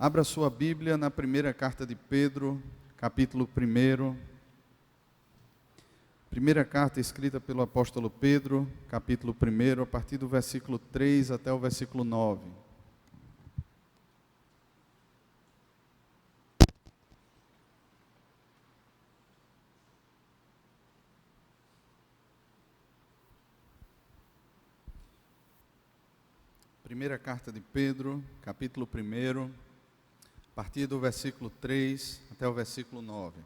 Abra sua Bíblia na primeira carta de Pedro, capítulo 1. Primeira carta escrita pelo apóstolo Pedro, capítulo 1, a partir do versículo 3 até o versículo 9. Primeira carta de Pedro, capítulo 1, a partir do versículo 3 até o versículo 9.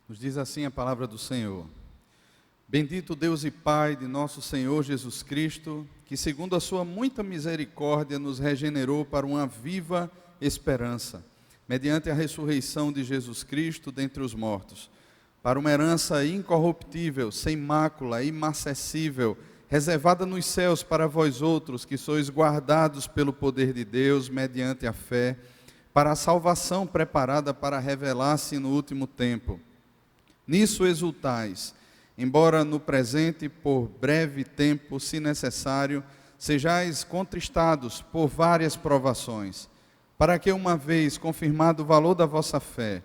Nos diz assim a palavra do Senhor: Bendito Deus e Pai de nosso Senhor Jesus Cristo, que segundo a sua muita misericórdia nos regenerou para uma viva esperança, mediante a ressurreição de Jesus Cristo dentre os mortos, para uma herança incorruptível, sem mácula, imacessível, reservada nos céus para vós outros, que sois guardados pelo poder de Deus, mediante a fé, para a salvação preparada para revelar-se no último tempo. Nisso exultais, embora no presente, por breve tempo, se necessário, sejais contristados por várias provações, para que, uma vez confirmado o valor da vossa fé,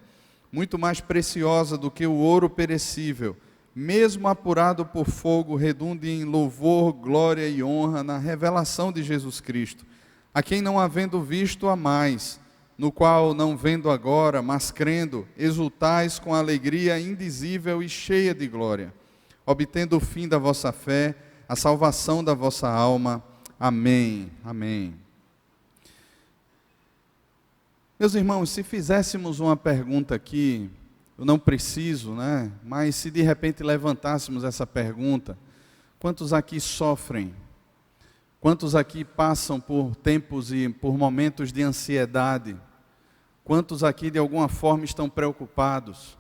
muito mais preciosa do que o ouro perecível, mesmo apurado por fogo, redunde em louvor, glória e honra na revelação de Jesus Cristo, a quem não havendo visto amais, no qual não vendo agora, mas crendo, exultais com alegria indizível e cheia de glória, obtendo o fim da vossa fé, a salvação da vossa alma. Amém. Amém. Meus irmãos, se fizéssemos uma pergunta aqui, eu não preciso, né? Mas se de repente levantássemos essa pergunta: quantos aqui sofrem? Quantos aqui passam por tempos e por momentos de ansiedade? Quantos aqui de alguma forma estão preocupados?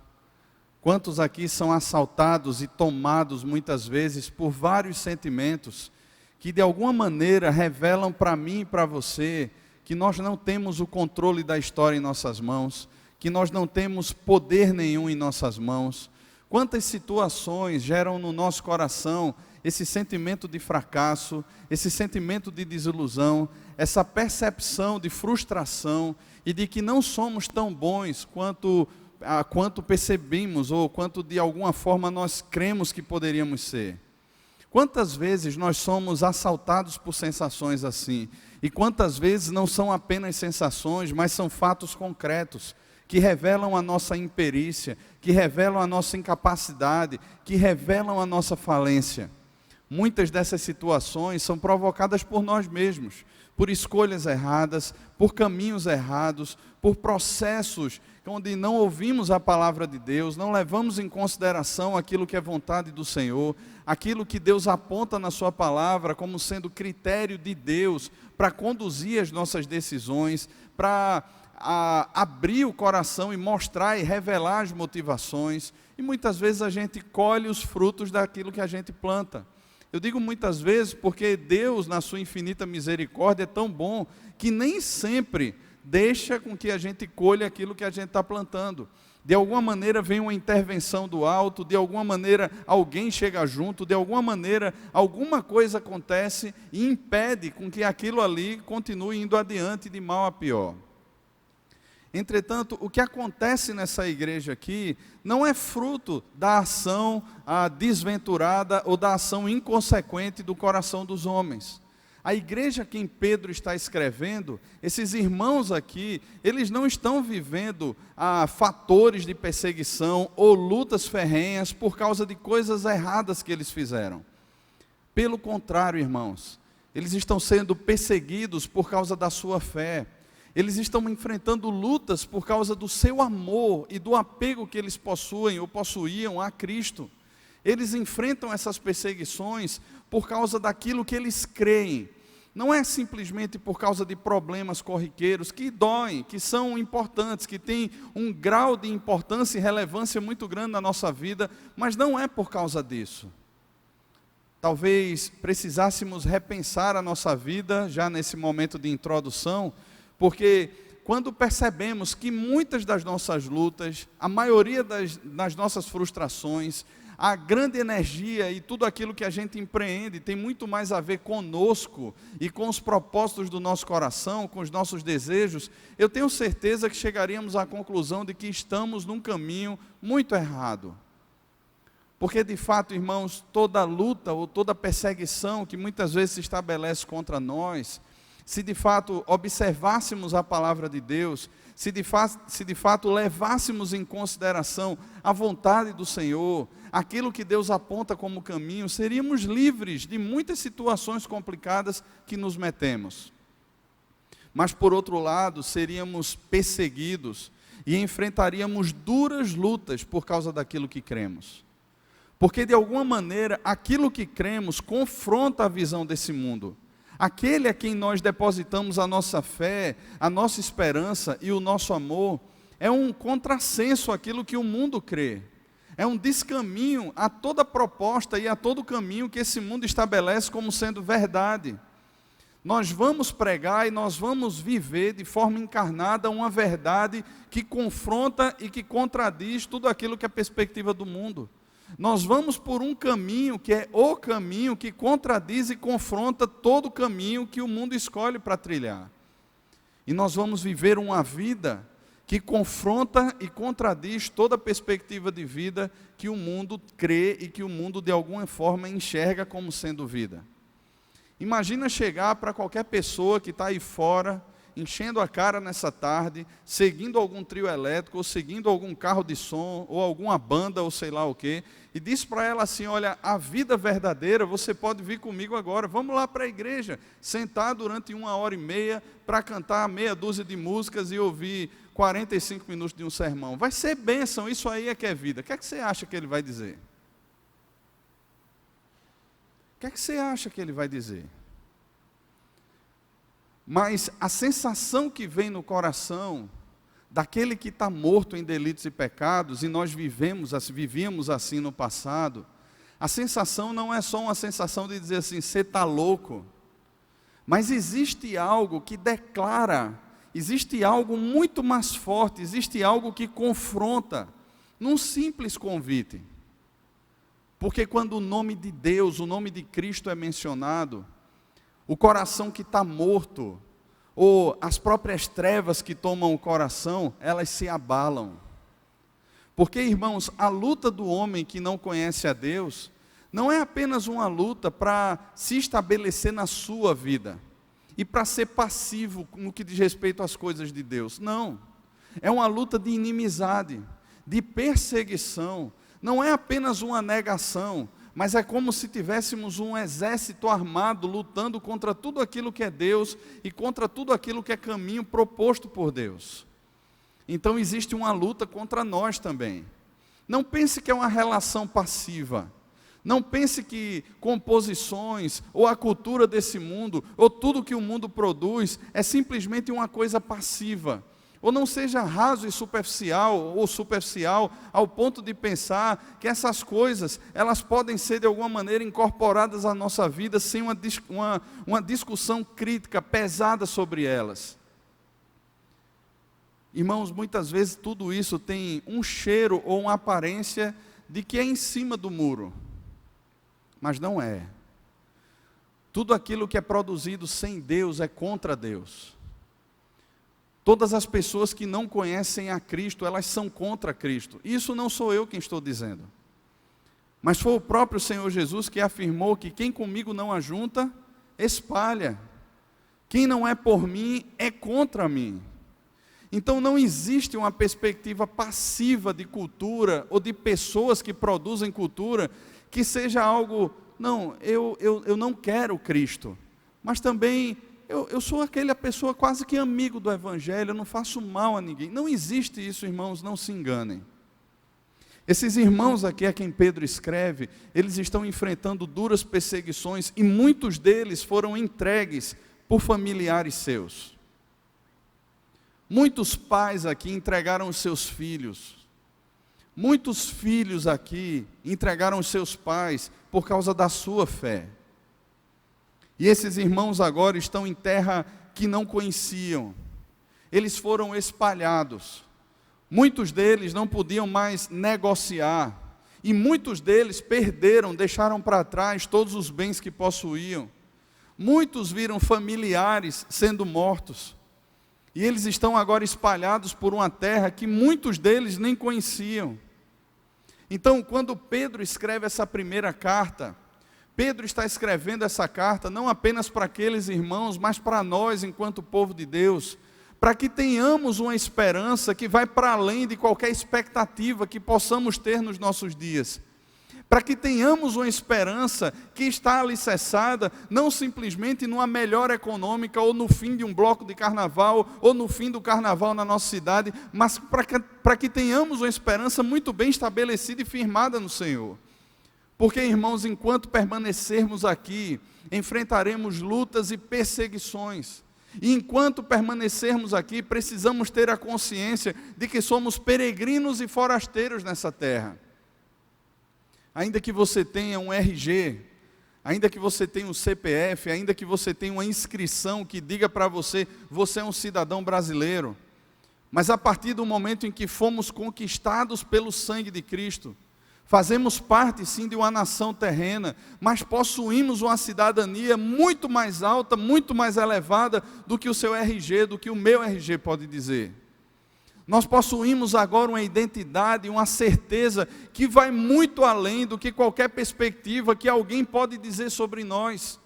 Quantos aqui são assaltados e tomados muitas vezes por vários sentimentos que de alguma maneira revelam para mim e para você que nós não temos o controle da história em nossas mãos, que nós não temos poder nenhum em nossas mãos? Quantas situações geram no nosso coração esse sentimento de fracasso, esse sentimento de desilusão, essa percepção de frustração e de que não somos tão bons quanto percebemos ou quanto de alguma forma nós cremos que poderíamos ser. Quantas vezes nós somos assaltados por sensações assim? E quantas vezes não são apenas sensações, mas são fatos concretos, que revelam a nossa imperícia, que revelam a nossa incapacidade, que revelam a nossa falência. Muitas dessas situações são provocadas por nós mesmos, por escolhas erradas, por caminhos errados, por processos onde não ouvimos a palavra de Deus, não levamos em consideração aquilo que é vontade do Senhor, aquilo que Deus aponta na sua palavra como sendo critério de Deus para conduzir as nossas decisões, para abrir o coração e mostrar e revelar as motivações. E muitas vezes a gente colhe os frutos daquilo que a gente planta. Eu digo muitas vezes porque Deus, na sua infinita misericórdia, é tão bom que nem sempre deixa com que a gente colha aquilo que a gente está plantando. De alguma maneira vem uma intervenção do alto, de alguma maneira alguém chega junto, de alguma maneira alguma coisa acontece e impede com que aquilo ali continue indo adiante de mal a pior. Entretanto, o que acontece nessa igreja aqui não é fruto da ação desventurada ou da ação inconsequente do coração dos homens. A igreja a quem Pedro está escrevendo, esses irmãos aqui, eles não estão vivendo fatores de perseguição ou lutas ferrenhas por causa de coisas erradas que eles fizeram. Pelo contrário, irmãos, eles estão sendo perseguidos por causa da sua fé. Eles estão enfrentando lutas por causa do seu amor e do apego que eles possuem ou possuíam a Cristo. Eles enfrentam essas perseguições por causa daquilo que eles creem. Não é simplesmente por causa de problemas corriqueiros que doem, que são importantes, que têm um grau de importância e relevância muito grande na nossa vida, mas não é por causa disso. Talvez precisássemos repensar a nossa vida já nesse momento de introdução, porque quando percebemos que muitas das nossas lutas, a maioria das nossas frustrações, a grande energia e tudo aquilo que a gente empreende tem muito mais a ver conosco e com os propósitos do nosso coração, com os nossos desejos, eu tenho certeza que chegaríamos à conclusão de que estamos num caminho muito errado. Porque de fato, irmãos, toda luta ou toda perseguição que muitas vezes se estabelece contra nós, se de fato observássemos a palavra de Deus, se de fato levássemos em consideração a vontade do Senhor, aquilo que Deus aponta como caminho, seríamos livres de muitas situações complicadas que nos metemos. Mas por outro lado, seríamos perseguidos e enfrentaríamos duras lutas por causa daquilo que cremos. Porque de alguma maneira, aquilo que cremos confronta a visão desse mundo. Aquele a quem nós depositamos a nossa fé, a nossa esperança e o nosso amor, é um contrassenso àquilo que o mundo crê. É um descaminho a toda proposta e a todo caminho que esse mundo estabelece como sendo verdade. Nós vamos pregar e nós vamos viver de forma encarnada uma verdade que confronta e que contradiz tudo aquilo que é a perspectiva do mundo. Nós vamos por um caminho que é o caminho que contradiz e confronta todo o caminho que o mundo escolhe para trilhar. E nós vamos viver uma vida que confronta e contradiz toda a perspectiva de vida que o mundo crê e que o mundo de alguma forma enxerga como sendo vida. Imagina chegar para qualquer pessoa que está aí fora, enchendo a cara nessa tarde, seguindo algum trio elétrico, ou seguindo algum carro de som, ou alguma banda, ou sei lá o quê, e diz para ela assim, olha, a vida verdadeira, você pode vir comigo agora, vamos lá para a igreja, sentar durante 1h30, para cantar meia dúzia de músicas e ouvir 45 minutos de um sermão. Vai ser bênção, isso aí é que é vida. O que é que você acha que ele vai dizer? O que é que você acha que ele vai dizer? Mas a sensação que vem no coração daquele que está morto em delitos e pecados, e nós vivíamos assim no passado, a sensação não é só uma sensação de dizer assim, você está louco, mas existe algo que declara, existe algo muito mais forte, existe algo que confronta, num simples convite. Porque quando o nome de Deus, o nome de Cristo é mencionado, o coração que está morto, ou as próprias trevas que tomam o coração, elas se abalam. Porque, irmãos, a luta do homem que não conhece a Deus, não é apenas uma luta para se estabelecer na sua vida, e para ser passivo no que diz respeito às coisas de Deus. Não, é uma luta de inimizade, de perseguição, não é apenas uma negação, mas é como se tivéssemos um exército armado lutando contra tudo aquilo que é Deus e contra tudo aquilo que é caminho proposto por Deus. Então existe uma luta contra nós também. Não pense que é uma relação passiva. Não pense que composições, ou a cultura desse mundo, ou tudo que o mundo produz, é simplesmente uma coisa passiva. Ou não seja raso e superficial ao ponto de pensar que essas coisas, elas podem ser de alguma maneira incorporadas à nossa vida sem uma discussão crítica, pesada sobre elas. Irmãos, muitas vezes tudo isso tem um cheiro ou uma aparência de que é em cima do muro, mas não é. Tudo aquilo que é produzido sem Deus é contra Deus. Todas as pessoas que não conhecem a Cristo, elas são contra Cristo. Isso não sou eu quem estou dizendo. Mas foi o próprio Senhor Jesus que afirmou que quem comigo não ajunta, espalha. Quem não é por mim, é contra mim. Então não existe uma perspectiva passiva de cultura, ou de pessoas que produzem cultura, que seja algo, não, eu não quero Cristo. Mas também... Eu sou aquela pessoa quase que amigo do Evangelho, eu não faço mal a ninguém. Não existe isso, irmãos, não se enganem. Esses irmãos aqui a quem Pedro escreve, eles estão enfrentando duras perseguições e muitos deles foram entregues por familiares seus. Muitos pais aqui entregaram os seus filhos. Muitos filhos aqui entregaram os seus pais por causa da sua fé. E esses irmãos agora estão em terra que não conheciam. Eles foram espalhados. Muitos deles não podiam mais negociar. E muitos deles perderam, deixaram para trás todos os bens que possuíam. Muitos viram familiares sendo mortos. E eles estão agora espalhados por uma terra que muitos deles nem conheciam. Então, quando Pedro escreve essa primeira carta, Pedro está escrevendo essa carta não apenas para aqueles irmãos, mas para nós enquanto povo de Deus, para que tenhamos uma esperança que vai para além de qualquer expectativa que possamos ter nos nossos dias. Para que tenhamos uma esperança que está alicerçada não simplesmente numa melhora econômica ou no fim de um bloco de carnaval ou no fim do carnaval na nossa cidade, mas para que tenhamos uma esperança muito bem estabelecida e firmada no Senhor. Porque, irmãos, enquanto permanecermos aqui, enfrentaremos lutas e perseguições. E enquanto permanecermos aqui, precisamos ter a consciência de que somos peregrinos e forasteiros nessa terra. Ainda que você tenha um RG, ainda que você tenha um CPF, ainda que você tenha uma inscrição que diga para você, você é um cidadão brasileiro. Mas a partir do momento em que fomos conquistados pelo sangue de Cristo, fazemos parte sim de uma nação terrena, mas possuímos uma cidadania muito mais alta, muito mais elevada do que o seu RG, do que o meu RG pode dizer. Nós possuímos agora uma identidade, uma certeza que vai muito além do que qualquer perspectiva que alguém pode dizer sobre nós.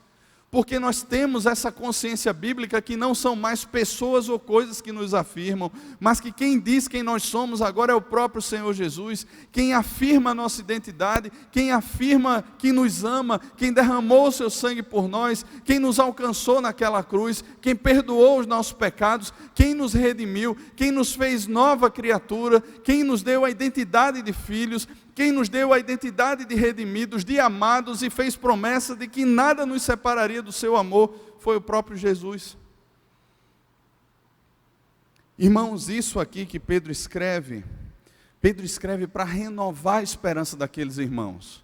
Porque nós temos essa consciência bíblica que não são mais pessoas ou coisas que nos afirmam, mas que quem diz quem nós somos agora é o próprio Senhor Jesus, quem afirma a nossa identidade, quem afirma que nos ama, quem derramou o seu sangue por nós, quem nos alcançou naquela cruz, quem perdoou os nossos pecados, quem nos redimiu, quem nos fez nova criatura, quem nos deu a identidade de filhos, quem nos deu a identidade de redimidos, de amados, e fez promessa de que nada nos separaria do seu amor, foi o próprio Jesus. Irmãos, isso aqui que Pedro escreve para renovar a esperança daqueles irmãos.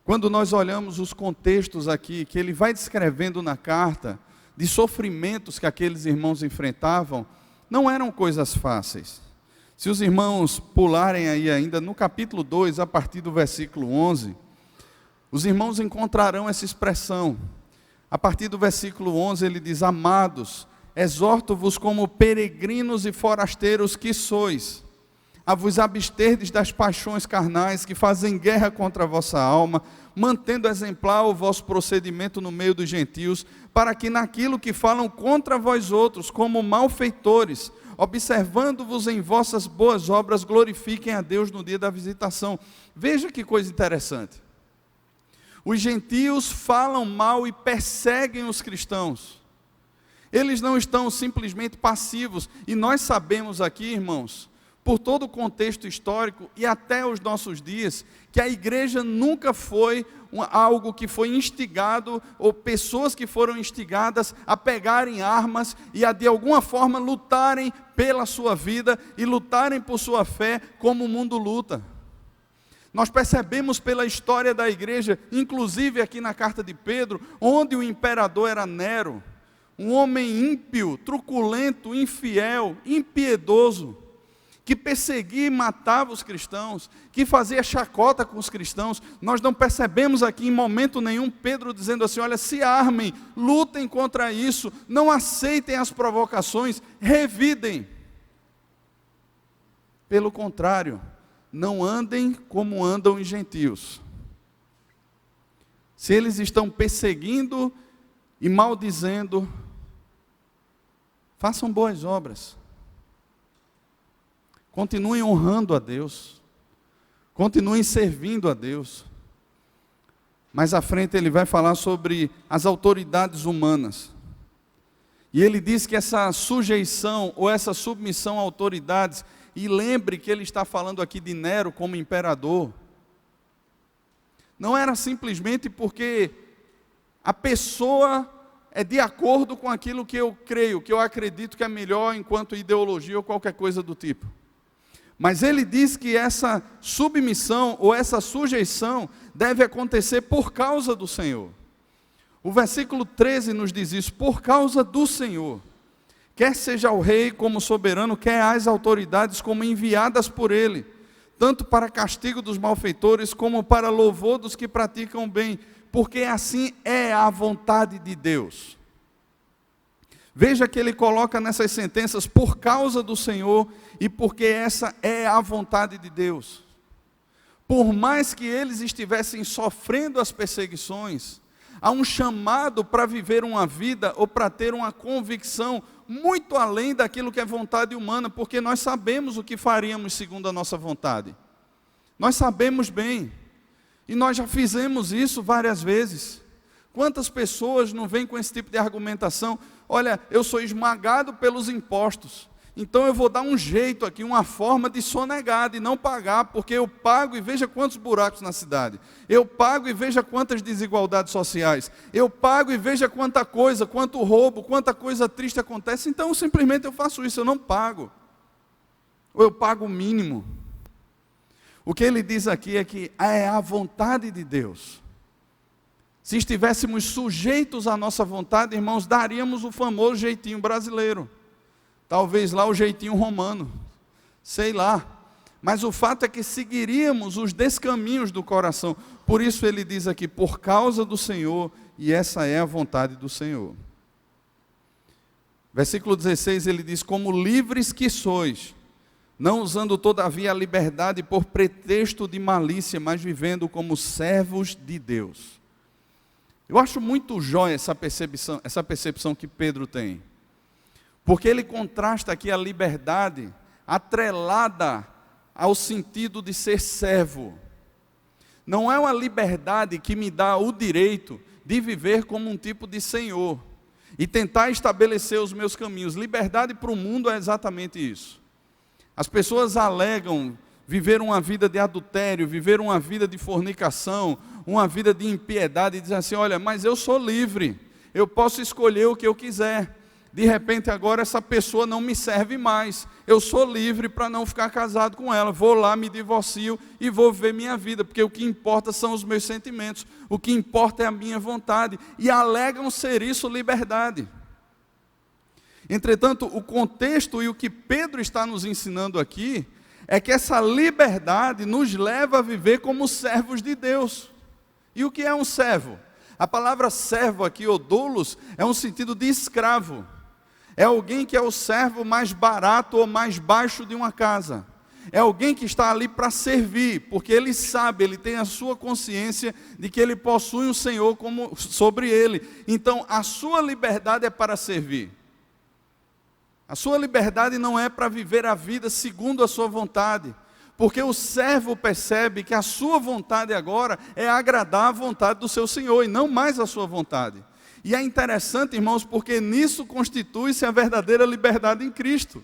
Quando nós olhamos os contextos aqui, que ele vai descrevendo na carta, de sofrimentos que aqueles irmãos enfrentavam, não eram coisas fáceis. Se os irmãos pularem aí ainda no capítulo 2, a partir do versículo 11, os irmãos encontrarão essa expressão. A partir do versículo 11 ele diz: amados, exorto-vos como peregrinos e forasteiros que sois, a vos absterdes das paixões carnais que fazem guerra contra a vossa alma, mantendo exemplar o vosso procedimento no meio dos gentios, para que naquilo que falam contra vós outros, como malfeitores, observando-vos em vossas boas obras, glorifiquem a Deus no dia da visitação. Veja que coisa interessante. Os gentios falam mal e perseguem os cristãos. Eles não estão simplesmente passivos. E nós sabemos aqui, irmãos, por todo o contexto histórico e até os nossos dias, que a igreja nunca foi algo que foi instigado, ou pessoas que foram instigadas a pegarem armas e a de alguma forma lutarem pela sua vida e lutarem por sua fé como o mundo luta. Nós percebemos pela história da igreja, inclusive aqui na carta de Pedro, onde o imperador era Nero, um homem ímpio, truculento, infiel, impiedoso, que perseguia e matava os cristãos, que fazia chacota com os cristãos. Nós não percebemos aqui em momento nenhum Pedro dizendo assim: olha, se armem, lutem contra isso, não aceitem as provocações, revidem. Pelo contrário, não andem como andam os gentios. Se eles estão perseguindo e maldizendo, façam boas obras. Continuem honrando a Deus, continuem servindo a Deus. Mais à frente ele vai falar sobre as autoridades humanas. E ele diz que essa sujeição ou essa submissão a autoridades, e lembre que ele está falando aqui de Nero como imperador, não era simplesmente porque a pessoa é de acordo com aquilo que eu creio, que eu acredito que é melhor enquanto ideologia ou qualquer coisa do tipo. Mas ele diz que essa submissão ou essa sujeição deve acontecer por causa do Senhor. O versículo 13 nos diz isso: por causa do Senhor. Quer seja o rei como soberano, quer as autoridades como enviadas por ele. tanto para castigo dos malfeitores, como para louvor dos que praticam bem, porque assim é a vontade de Deus. Veja que ele coloca nessas sentenças, por causa do Senhor, e porque essa é a vontade de Deus. Por mais que eles estivessem sofrendo as perseguições, há um chamado para viver uma vida, ou para ter uma convicção, muito além daquilo que é vontade humana, porque nós sabemos o que faríamos segundo a nossa vontade. Nós sabemos bem, e nós já fizemos isso várias vezes. Quantas pessoas não vêm com esse tipo de argumentação? Olha, eu sou esmagado pelos impostos, então eu vou dar um jeito aqui, uma forma de sonegar, de não pagar, porque eu pago e veja quantos buracos na cidade, eu pago e veja quantas desigualdades sociais, eu pago e veja quanta coisa, quanto roubo, quanta coisa triste acontece, então simplesmente eu faço isso, eu não pago, ou eu pago o mínimo. O que ele diz aqui é que é a vontade de Deus. Se estivéssemos sujeitos à nossa vontade, irmãos, daríamos o famoso jeitinho brasileiro. Talvez lá o jeitinho romano, sei lá. Mas o fato é que seguiríamos os descaminhos do coração. Por isso ele diz aqui, por causa do Senhor, e essa é a vontade do Senhor. Versículo 16 ele diz, como livres que sois, não usando todavia a liberdade por pretexto de malícia, mas vivendo como servos de Deus. Eu acho muito jóia essa percepção que Pedro tem. Porque ele contrasta aqui a liberdade atrelada ao sentido de ser servo. Não é uma liberdade que me dá o direito de viver como um tipo de senhor e tentar estabelecer os meus caminhos. Liberdade para o mundo é exatamente isso. As pessoas alegam viver uma vida de adultério, viver uma vida de fornicação, uma vida de impiedade, e dizem assim, olha, mas eu sou livre, eu posso escolher o que eu quiser. De repente agora essa pessoa não me serve mais, eu sou livre para não ficar casado com ela, vou lá, me divorcio e vou viver minha vida, porque o que importa são os meus sentimentos, o que importa é a minha vontade, e alegam ser isso liberdade. Entretanto, o contexto e o que Pedro está nos ensinando aqui, é que essa liberdade nos leva a viver como servos de Deus. E o que é um servo? A palavra servo aqui, ou doulos, é um sentido de escravo. É alguém que é o servo mais barato ou mais baixo de uma casa. É alguém que está ali para servir, porque ele sabe, ele tem a sua consciência de que ele possui um Senhor sobre ele. Então, a sua liberdade é para servir. A sua liberdade não é para viver a vida segundo a sua vontade, porque o servo percebe que a sua vontade agora é agradar a vontade do seu Senhor, e não mais a sua vontade. E é interessante, irmãos, porque nisso constitui-se a verdadeira liberdade em Cristo.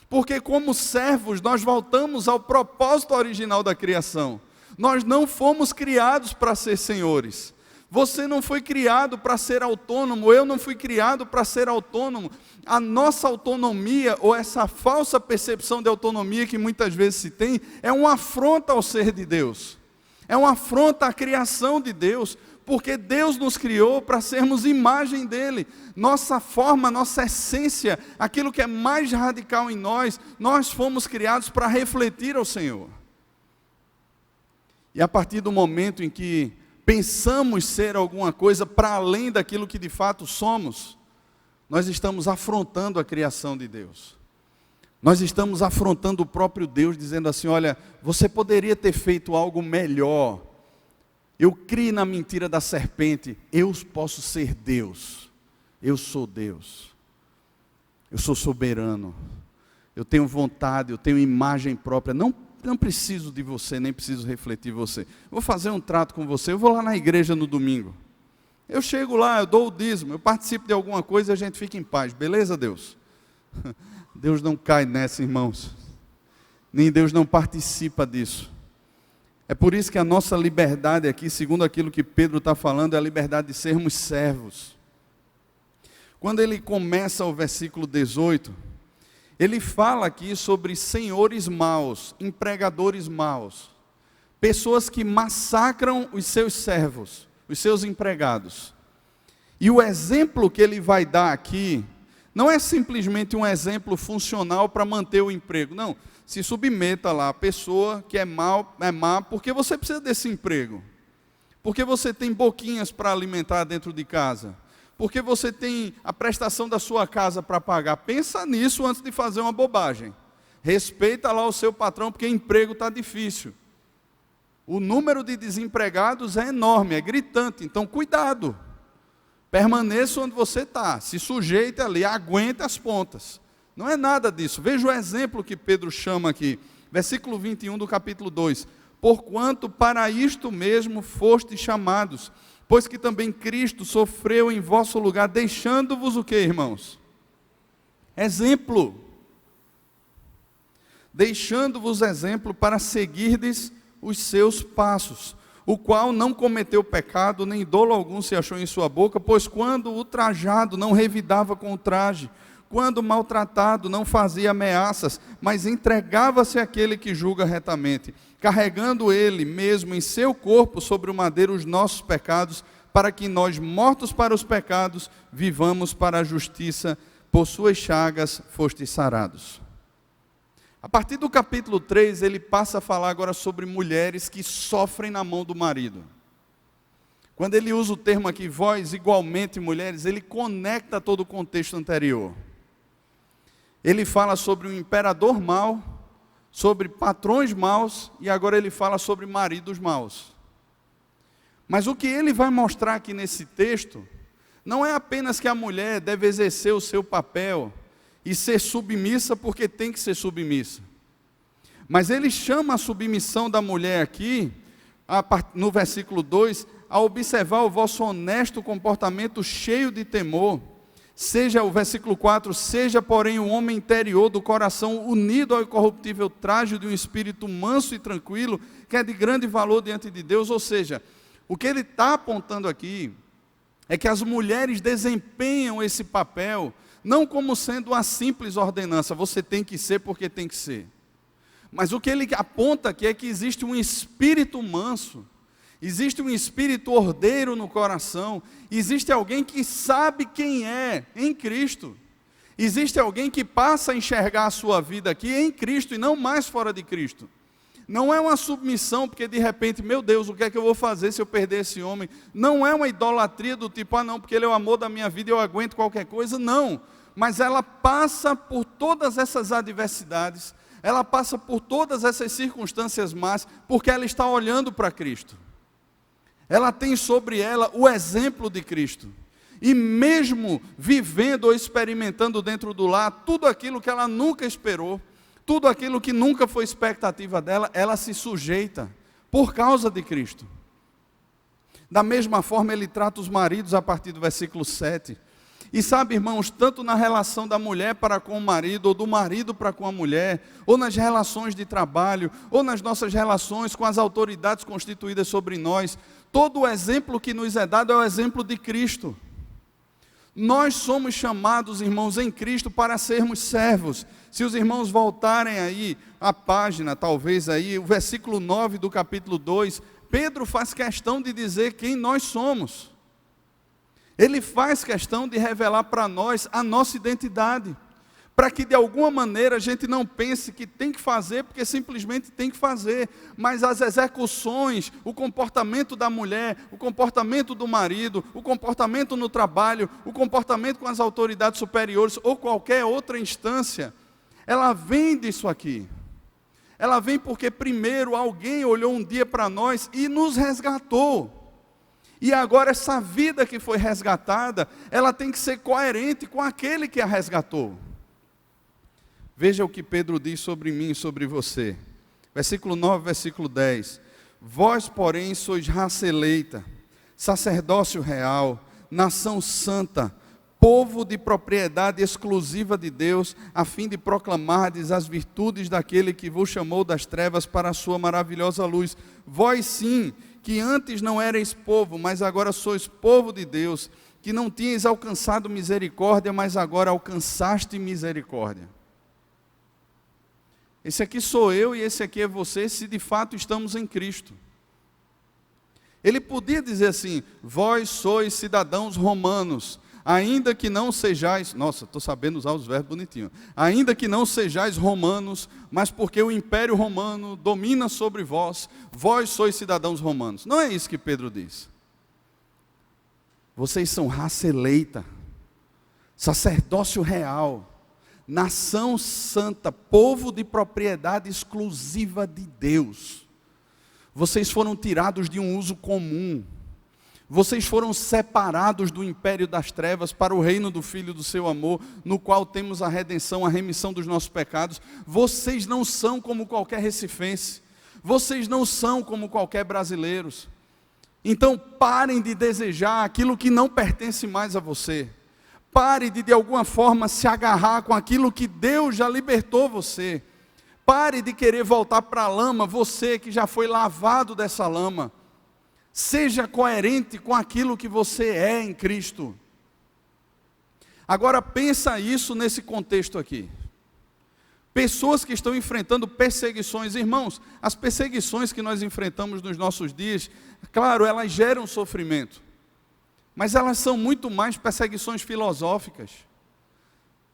Porque como servos, nós voltamos ao propósito original da criação. Nós não fomos criados para ser senhores. Você não foi criado para ser autônomo, eu não fui criado para ser autônomo. A nossa autonomia, ou essa falsa percepção de autonomia que muitas vezes se tem, é uma afronta ao ser de Deus. É uma afronta à criação de Deus, porque Deus nos criou para sermos imagem dEle. Nossa forma, nossa essência, aquilo que é mais radical em nós, nós fomos criados para refletir ao Senhor. E a partir do momento em que pensamos ser alguma coisa para além daquilo que de fato somos, nós estamos afrontando a criação de Deus. Nós estamos afrontando o próprio Deus, dizendo assim, olha, você poderia ter feito algo melhor. Eu criei na mentira da serpente, eu posso ser Deus. Eu sou Deus. Eu sou soberano. Eu tenho vontade, eu tenho imagem própria. Não preciso de você, nem preciso refletir você. Vou fazer um trato com você, eu vou lá na igreja no domingo. Eu chego lá, eu dou o dízimo, eu participo de alguma coisa e a gente fica em paz. Beleza, Deus? Deus não cai nessa, irmãos. Nem Deus não participa disso. É por isso que a nossa liberdade aqui, segundo aquilo que Pedro está falando, é a liberdade de sermos servos. Quando ele começa o versículo 18, ele fala aqui sobre senhores maus, empregadores maus, pessoas que massacram os seus servos, os seus empregados. E o exemplo que ele vai dar aqui, não é simplesmente um exemplo funcional para manter o emprego, não. se submeta lá. A pessoa que é má, porque você precisa desse emprego. Porque você tem boquinhas para alimentar dentro de casa. Porque você tem a prestação da sua casa para pagar. Pensa nisso antes de fazer uma bobagem. Respeita lá o seu patrão, porque emprego está difícil. O número de desempregados é enorme, é gritante. Então, cuidado. Permaneça onde você está. Se sujeite ali, aguente as pontas. Não é nada disso. Veja o exemplo que Pedro chama aqui. Versículo 21 do capítulo 2. Porquanto para isto mesmo fostes chamados, pois que também Cristo sofreu em vosso lugar, deixando-vos o quê, irmãos? Exemplo. Deixando-vos exemplo para seguirdes os seus passos, o qual não cometeu pecado, nem dolo algum se achou em sua boca, pois quando ultrajado não revidava com o traje, quando maltratado não fazia ameaças, mas entregava-se àquele que julga retamente, carregando ele mesmo em seu corpo sobre o madeiro os nossos pecados, para que nós, mortos para os pecados, vivamos para a justiça, por suas chagas fostes sarados. A partir do capítulo 3, ele passa a falar agora sobre mulheres que sofrem na mão do marido. Quando ele usa o termo aqui, vós igualmente mulheres, ele conecta todo o contexto anterior. Ele fala sobre um imperador mau, sobre patrões maus, e agora ele fala sobre maridos maus. Mas o que ele vai mostrar aqui nesse texto, não é apenas que a mulher deve exercer o seu papel, e ser submissa porque tem que ser submissa. Mas ele chama a submissão da mulher aqui, no versículo 2, a observar o vosso honesto comportamento cheio de temor. Seja, o versículo 4, seja porém o homem interior do coração unido ao incorruptível traje de um espírito manso e tranquilo, que é de grande valor diante de Deus. Ou seja, o que ele está apontando aqui, é que as mulheres desempenham esse papel, não como sendo uma simples ordenança, você tem que ser porque tem que ser. Mas o que ele aponta aqui é que existe um espírito manso, existe um espírito ordeiro no coração, existe alguém que sabe quem é em Cristo. Existe alguém que passa a enxergar a sua vida aqui em Cristo e não mais fora de Cristo. Não é uma submissão porque de repente, meu Deus, o que é que eu vou fazer se eu perder esse homem? Não é uma idolatria do tipo, não, porque ele é o amor da minha vida e eu aguento qualquer coisa, não. Mas ela passa por todas essas adversidades, ela passa por todas essas circunstâncias más, porque ela está olhando para Cristo. Ela tem sobre ela o exemplo de Cristo. E mesmo vivendo ou experimentando dentro do lar, tudo aquilo que ela nunca esperou, tudo aquilo que nunca foi expectativa dela, ela se sujeita, por causa de Cristo. Da mesma forma ele trata os maridos a partir do versículo 7. E sabe, irmãos, tanto na relação da mulher para com o marido, ou do marido para com a mulher, ou nas relações de trabalho, ou nas nossas relações com as autoridades constituídas sobre nós, todo o exemplo que nos é dado é o exemplo de Cristo. Nós somos chamados, irmãos, em Cristo para sermos servos. Se os irmãos voltarem aí à página, talvez aí, o versículo 9 do capítulo 2, Pedro faz questão de dizer quem nós somos. Ele faz questão de revelar para nós a nossa identidade, para que de alguma maneira a gente não pense que tem que fazer porque simplesmente tem que fazer, mas as execuções, o comportamento da mulher, o comportamento do marido, o comportamento no trabalho, o comportamento com as autoridades superiores ou qualquer outra instância, ela vem disso aqui. Ela vem porque primeiro alguém olhou um dia para nós e nos resgatou. E agora essa vida que foi resgatada, ela tem que ser coerente com aquele que a resgatou. Veja o que Pedro diz sobre mim e sobre você. Versículo 9, versículo 10. Vós, porém, sois raça eleita, sacerdócio real, nação santa, povo de propriedade exclusiva de Deus, a fim de proclamardes as virtudes daquele que vos chamou das trevas para a sua maravilhosa luz. Vós sim, que antes não erais povo, mas agora sois povo de Deus, que não tinhas alcançado misericórdia, mas agora alcançaste misericórdia. Esse aqui sou eu e esse aqui é você, se de fato estamos em Cristo. Ele podia dizer assim, vós sois cidadãos romanos, ainda que não sejais, nossa, estou sabendo usar os verbos bonitinhos, ainda que não sejais romanos, mas porque o império romano domina sobre vós, vós sois cidadãos romanos. Não é isso que Pedro diz. Vocês são raça eleita, sacerdócio real, nação santa, povo de propriedade exclusiva de Deus. Vocês foram tirados de um uso comum. Vocês foram separados do império das trevas para o reino do Filho do seu amor, no qual temos a redenção, a remissão dos nossos pecados. Vocês não são como qualquer recifense. Vocês não são como qualquer brasileiros. Então parem de desejar aquilo que não pertence mais a você. Pare de alguma forma se agarrar com aquilo que Deus já libertou você. Pare de querer voltar para a lama, você que já foi lavado dessa lama. Seja coerente com aquilo que você é em Cristo. Agora pensa isso nesse contexto aqui. Pessoas que estão enfrentando perseguições, irmãos, as perseguições que nós enfrentamos nos nossos dias, claro, elas geram sofrimento, mas elas são muito mais perseguições filosóficas.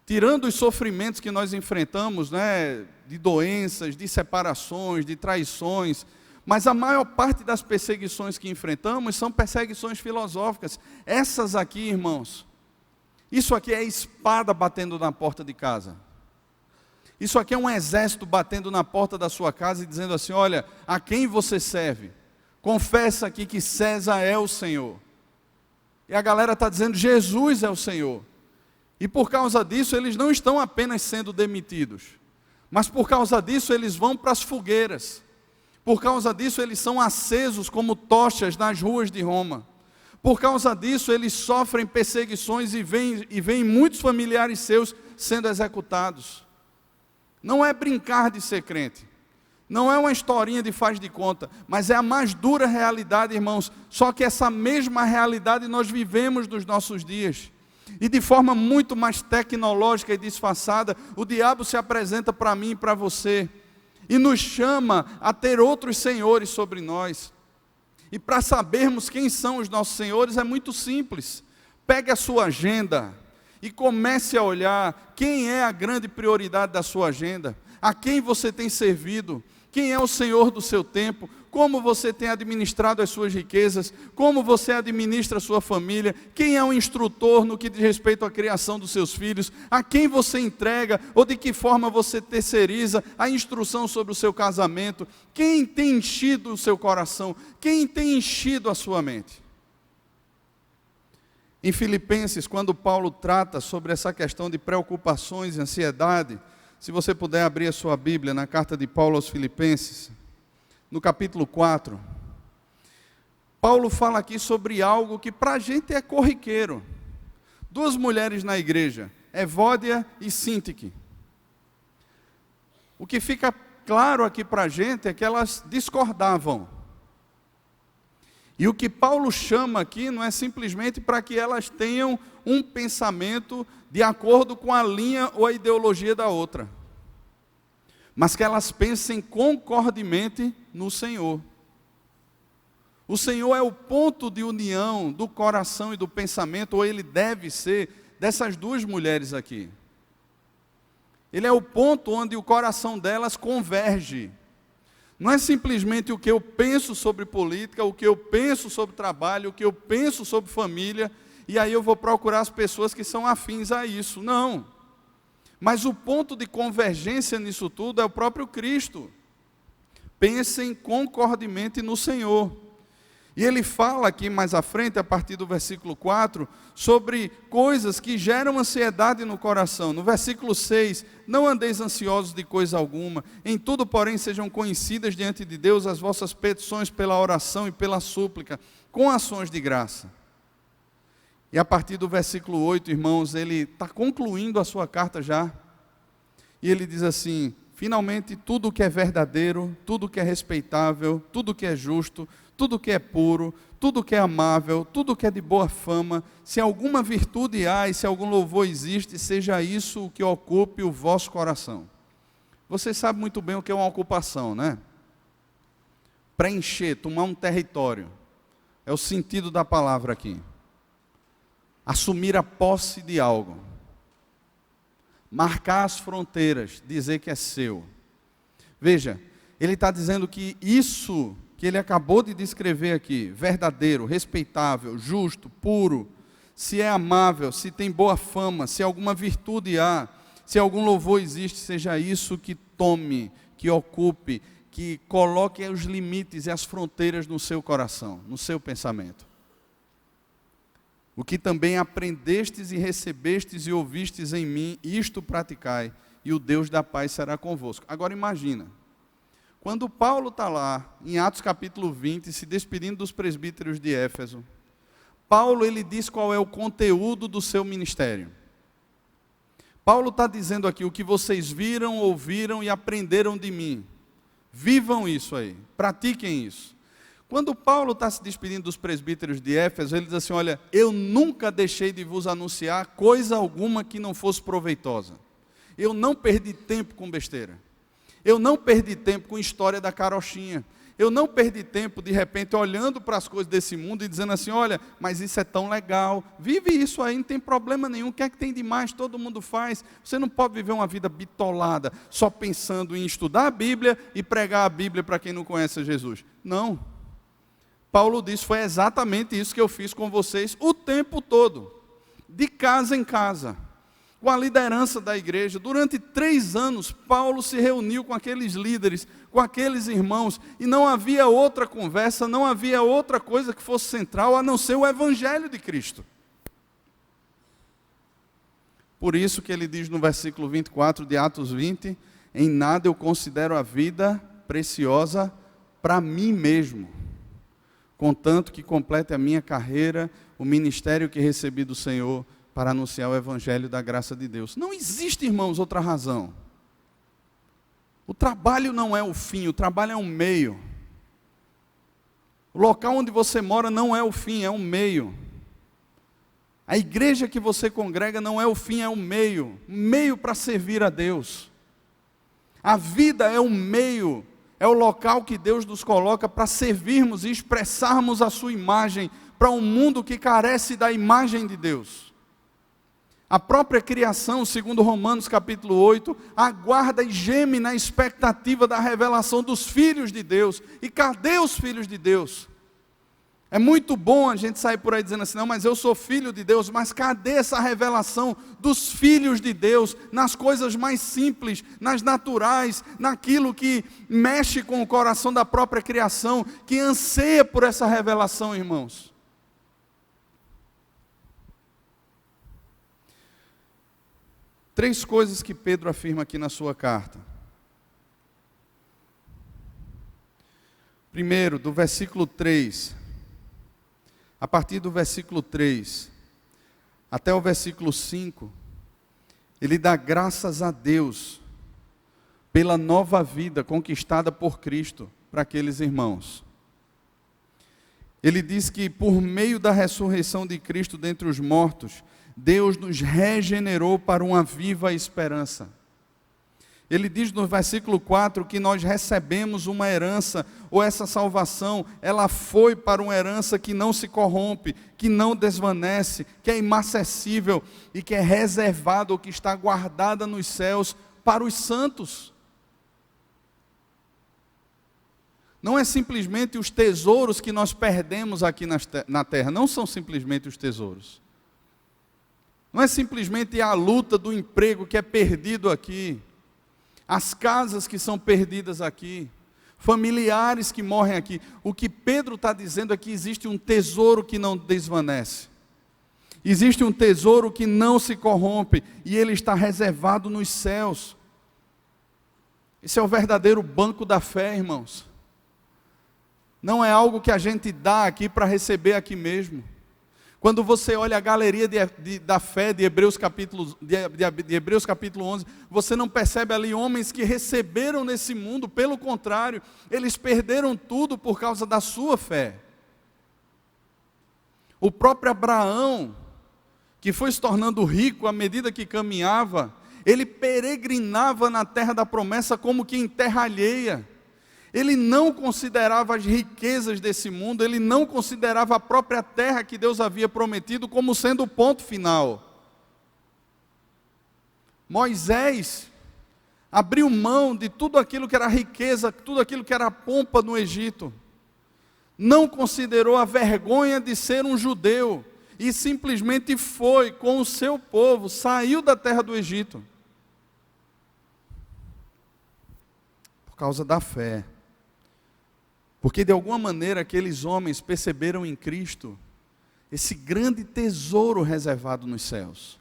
Tirando os sofrimentos que nós enfrentamos, né, de doenças, de separações, de traições, mas a maior parte das perseguições que enfrentamos são perseguições filosóficas. Essas aqui, irmãos, isso aqui é espada batendo na porta de casa. Isso aqui é um exército batendo na porta da sua casa e dizendo assim: olha, a quem você serve? Confessa aqui que César é o Senhor. E a galera está dizendo: Jesus é o Senhor. E por causa disso eles não estão apenas sendo demitidos, mas por causa disso eles vão para as fogueiras. Por causa disso eles são acesos como tochas nas ruas de Roma. Por causa disso eles sofrem perseguições e veem muitos familiares seus sendo executados. Não é brincar de ser crente. Não é uma historinha de faz de conta, mas é a mais dura realidade, irmãos. Só que essa mesma realidade nós vivemos nos nossos dias. E de forma muito mais tecnológica e disfarçada, o diabo se apresenta para mim e para você. E nos chama a ter outros senhores sobre nós. E para sabermos quem são os nossos senhores é muito simples. Pegue a sua agenda e comece a olhar quem é a grande prioridade da sua agenda. A quem você tem servido. Quem é o Senhor do seu tempo. Como você tem administrado as suas riquezas. Como você administra a sua família. Quem é o instrutor no que diz respeito à criação dos seus filhos. A quem você entrega ou de que forma você terceiriza a instrução sobre o seu casamento. Quem tem enchido o seu coração. Quem tem enchido a sua mente. Em Filipenses, quando Paulo trata sobre essa questão de preocupações e ansiedade, se você puder abrir a sua Bíblia na carta de Paulo aos Filipenses, no capítulo 4, Paulo fala aqui sobre algo que para a gente é corriqueiro. Duas mulheres na igreja, Evódia e Sintique. O que fica claro aqui para a gente é que elas discordavam. E o que Paulo chama aqui não é simplesmente para que elas tenham um pensamento de acordo com a linha ou a ideologia da outra, mas que elas pensem concordemente no Senhor. O Senhor é o ponto de união do coração e do pensamento, ou ele deve ser, dessas duas mulheres aqui. Ele é o ponto onde o coração delas converge. Não é simplesmente o que eu penso sobre política, o que eu penso sobre trabalho, o que eu penso sobre família, e aí eu vou procurar as pessoas que são afins a isso. Não. Mas o ponto de convergência nisso tudo é o próprio Cristo. Pensem concordemente no Senhor. E ele fala aqui mais à frente, a partir do versículo 4, sobre coisas que geram ansiedade no coração. No versículo 6, não andeis ansiosos de coisa alguma, em tudo, porém, sejam conhecidas diante de Deus as vossas petições pela oração e pela súplica, com ações de graça. E a partir do versículo 8, irmãos, ele está concluindo a sua carta já, e ele diz assim: finalmente, tudo que é verdadeiro, tudo que é respeitável, tudo que é justo, tudo que é puro, tudo que é amável, tudo que é de boa fama, se alguma virtude há e se algum louvor existe, seja isso o que ocupe o vosso coração. Você sabe muito bem o que é uma ocupação, né? Preencher, tomar um território. É o sentido da palavra aqui. assumir a posse de algo, marcar as fronteiras, dizer que é seu. Veja, ele está dizendo que isso que ele acabou de descrever aqui, verdadeiro, respeitável, justo, puro, se é amável, se tem boa fama, se alguma virtude há, se algum louvor existe, seja isso que tome, que ocupe, que coloque os limites e as fronteiras no seu coração, no seu pensamento. O que também aprendestes e recebestes e ouvistes em mim, isto praticai, e o Deus da paz será convosco. Agora imagina, quando Paulo está lá, em Atos capítulo 20, se despedindo dos presbíteros de Éfeso, Paulo ele diz qual é o conteúdo do seu ministério. Paulo está dizendo aqui, o que vocês viram, ouviram e aprenderam de mim. Vivam isso aí, pratiquem isso. Quando Paulo está se despedindo dos presbíteros de Éfeso, ele diz assim, olha, eu nunca deixei de vos anunciar coisa alguma que não fosse proveitosa. Eu não perdi tempo com besteira. Eu não perdi tempo com história da carochinha. Eu não perdi tempo, de repente, olhando para as coisas desse mundo e dizendo assim, olha, mas isso é tão legal, vive isso aí, não tem problema nenhum, o que é que tem de mais, todo mundo faz. Você não pode viver uma vida bitolada, só pensando em estudar a Bíblia e pregar a Bíblia para quem não conhece Jesus. Não. Paulo diz, foi exatamente isso que eu fiz com vocês o tempo todo, de casa em casa, com a liderança da igreja. Durante 3 anos, Paulo se reuniu com aqueles líderes, com aqueles irmãos, e não havia outra conversa, não havia outra coisa que fosse central, a não ser o Evangelho de Cristo. Por isso que ele diz no versículo 24 de Atos 20, em nada eu considero a vida preciosa para mim mesmo, contanto que complete a minha carreira, o ministério que recebi do Senhor, para anunciar o Evangelho da graça de Deus. Não existe, irmãos, outra razão. O trabalho não é o fim, o trabalho é um meio. O local onde você mora não é o fim, é um meio. A igreja que você congrega não é o fim, é um meio para servir a Deus. A vida é um meio, é o local que Deus nos coloca para servirmos e expressarmos a sua imagem para um mundo que carece da imagem de Deus. A própria criação, segundo Romanos capítulo 8, aguarda e geme na expectativa da revelação dos filhos de Deus. E cadê os filhos de Deus? É muito bom a gente sair por aí dizendo assim, não, mas eu sou filho de Deus, mas cadê essa revelação dos filhos de Deus, nas coisas mais simples, nas naturais, naquilo que mexe com o coração da própria criação, que anseia por essa revelação, irmãos? Três coisas que Pedro afirma aqui na sua carta. Primeiro, do versículo 3, a partir do versículo 3 até o versículo 5, ele dá graças a Deus pela nova vida conquistada por Cristo para aqueles irmãos. Ele diz que por meio da ressurreição de Cristo dentre os mortos, Deus nos regenerou para uma viva esperança. Ele diz no versículo 4 que nós recebemos uma herança, ou essa salvação, ela foi para uma herança que não se corrompe, que não desvanece, que é imacessível e que é reservada ou que está guardada nos céus para os santos. Não é simplesmente os tesouros que nós perdemos aqui na terra, não são simplesmente os tesouros. Não é simplesmente a luta do emprego que é perdido aqui, as casas que são perdidas aqui, familiares que morrem aqui. O que Pedro está dizendo é que existe um tesouro que não desvanece. Existe um tesouro que não se corrompe e ele está reservado nos céus. Esse é o verdadeiro banco da fé, irmãos. Não é algo que a gente dá aqui para receber aqui mesmo. Quando você olha a galeria da fé de Hebreus capítulo 11, você não percebe ali homens que receberam nesse mundo, pelo contrário, eles perderam tudo por causa da sua fé. O próprio Abraão, que foi se tornando rico à medida que caminhava, ele peregrinava na terra da promessa como que em terra alheia. Ele não considerava as riquezas desse mundo, ele não considerava a própria terra que Deus havia prometido como sendo o ponto final. Moisés abriu mão de tudo aquilo que era riqueza, tudo aquilo que era pompa no Egito. Não considerou a vergonha de ser um judeu e simplesmente foi com o seu povo, saiu da terra do Egito. Por causa da fé. Porque de alguma maneira aqueles homens perceberam em Cristo esse grande tesouro reservado nos céus.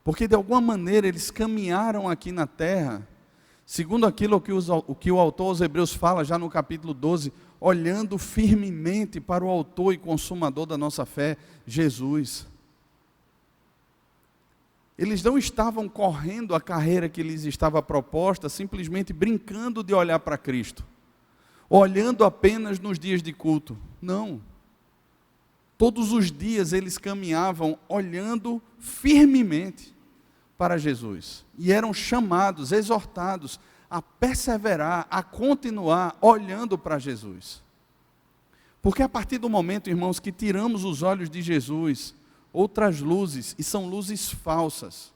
Porque de alguma maneira eles caminharam aqui na terra, segundo aquilo que o autor aos Hebreus fala já no capítulo 12, olhando firmemente para o autor e consumador da nossa fé, Jesus. Eles não estavam correndo a carreira que lhes estava proposta, simplesmente brincando de olhar para Cristo, olhando apenas nos dias de culto. Não. Todos os dias eles caminhavam olhando firmemente para Jesus. E eram chamados, exortados a perseverar, a continuar olhando para Jesus. Porque a partir do momento, irmãos, que tiramos os olhos de Jesus, outras luzes, e são luzes falsas,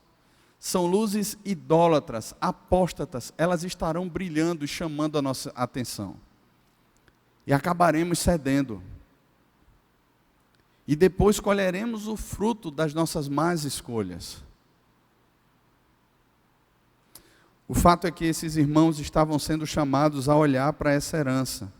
são luzes idólatras, apóstatas, elas estarão brilhando e chamando a nossa atenção. E acabaremos cedendo. E depois colheremos o fruto das nossas más escolhas. O fato é que esses irmãos estavam sendo chamados a olhar para essa herança.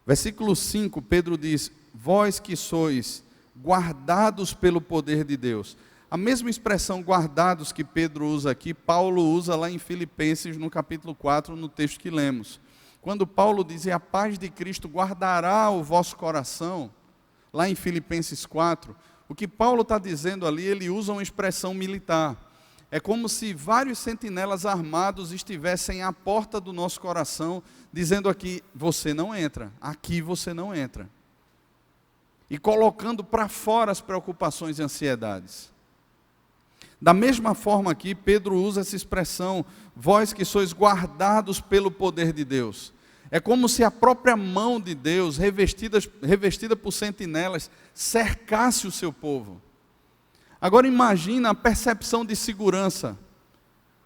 Versículo 5, Pedro diz: vós que sois guardados pelo poder de Deus. A mesma expressão guardados que Pedro usa aqui, Paulo usa lá em Filipenses, no capítulo 4, no texto que lemos. Quando Paulo diz: e a paz de Cristo guardará o vosso coração, lá em Filipenses 4, o que Paulo está dizendo ali, ele usa uma expressão militar. É como se vários sentinelas armados estivessem à porta do nosso coração, dizendo aqui: você não entra, aqui você não entra. E colocando para fora as preocupações e ansiedades. Da mesma forma aqui, Pedro usa essa expressão: vós que sois guardados pelo poder de Deus. É como se a própria mão de Deus, revestida por sentinelas, cercasse o seu povo. Agora imagina a percepção de segurança.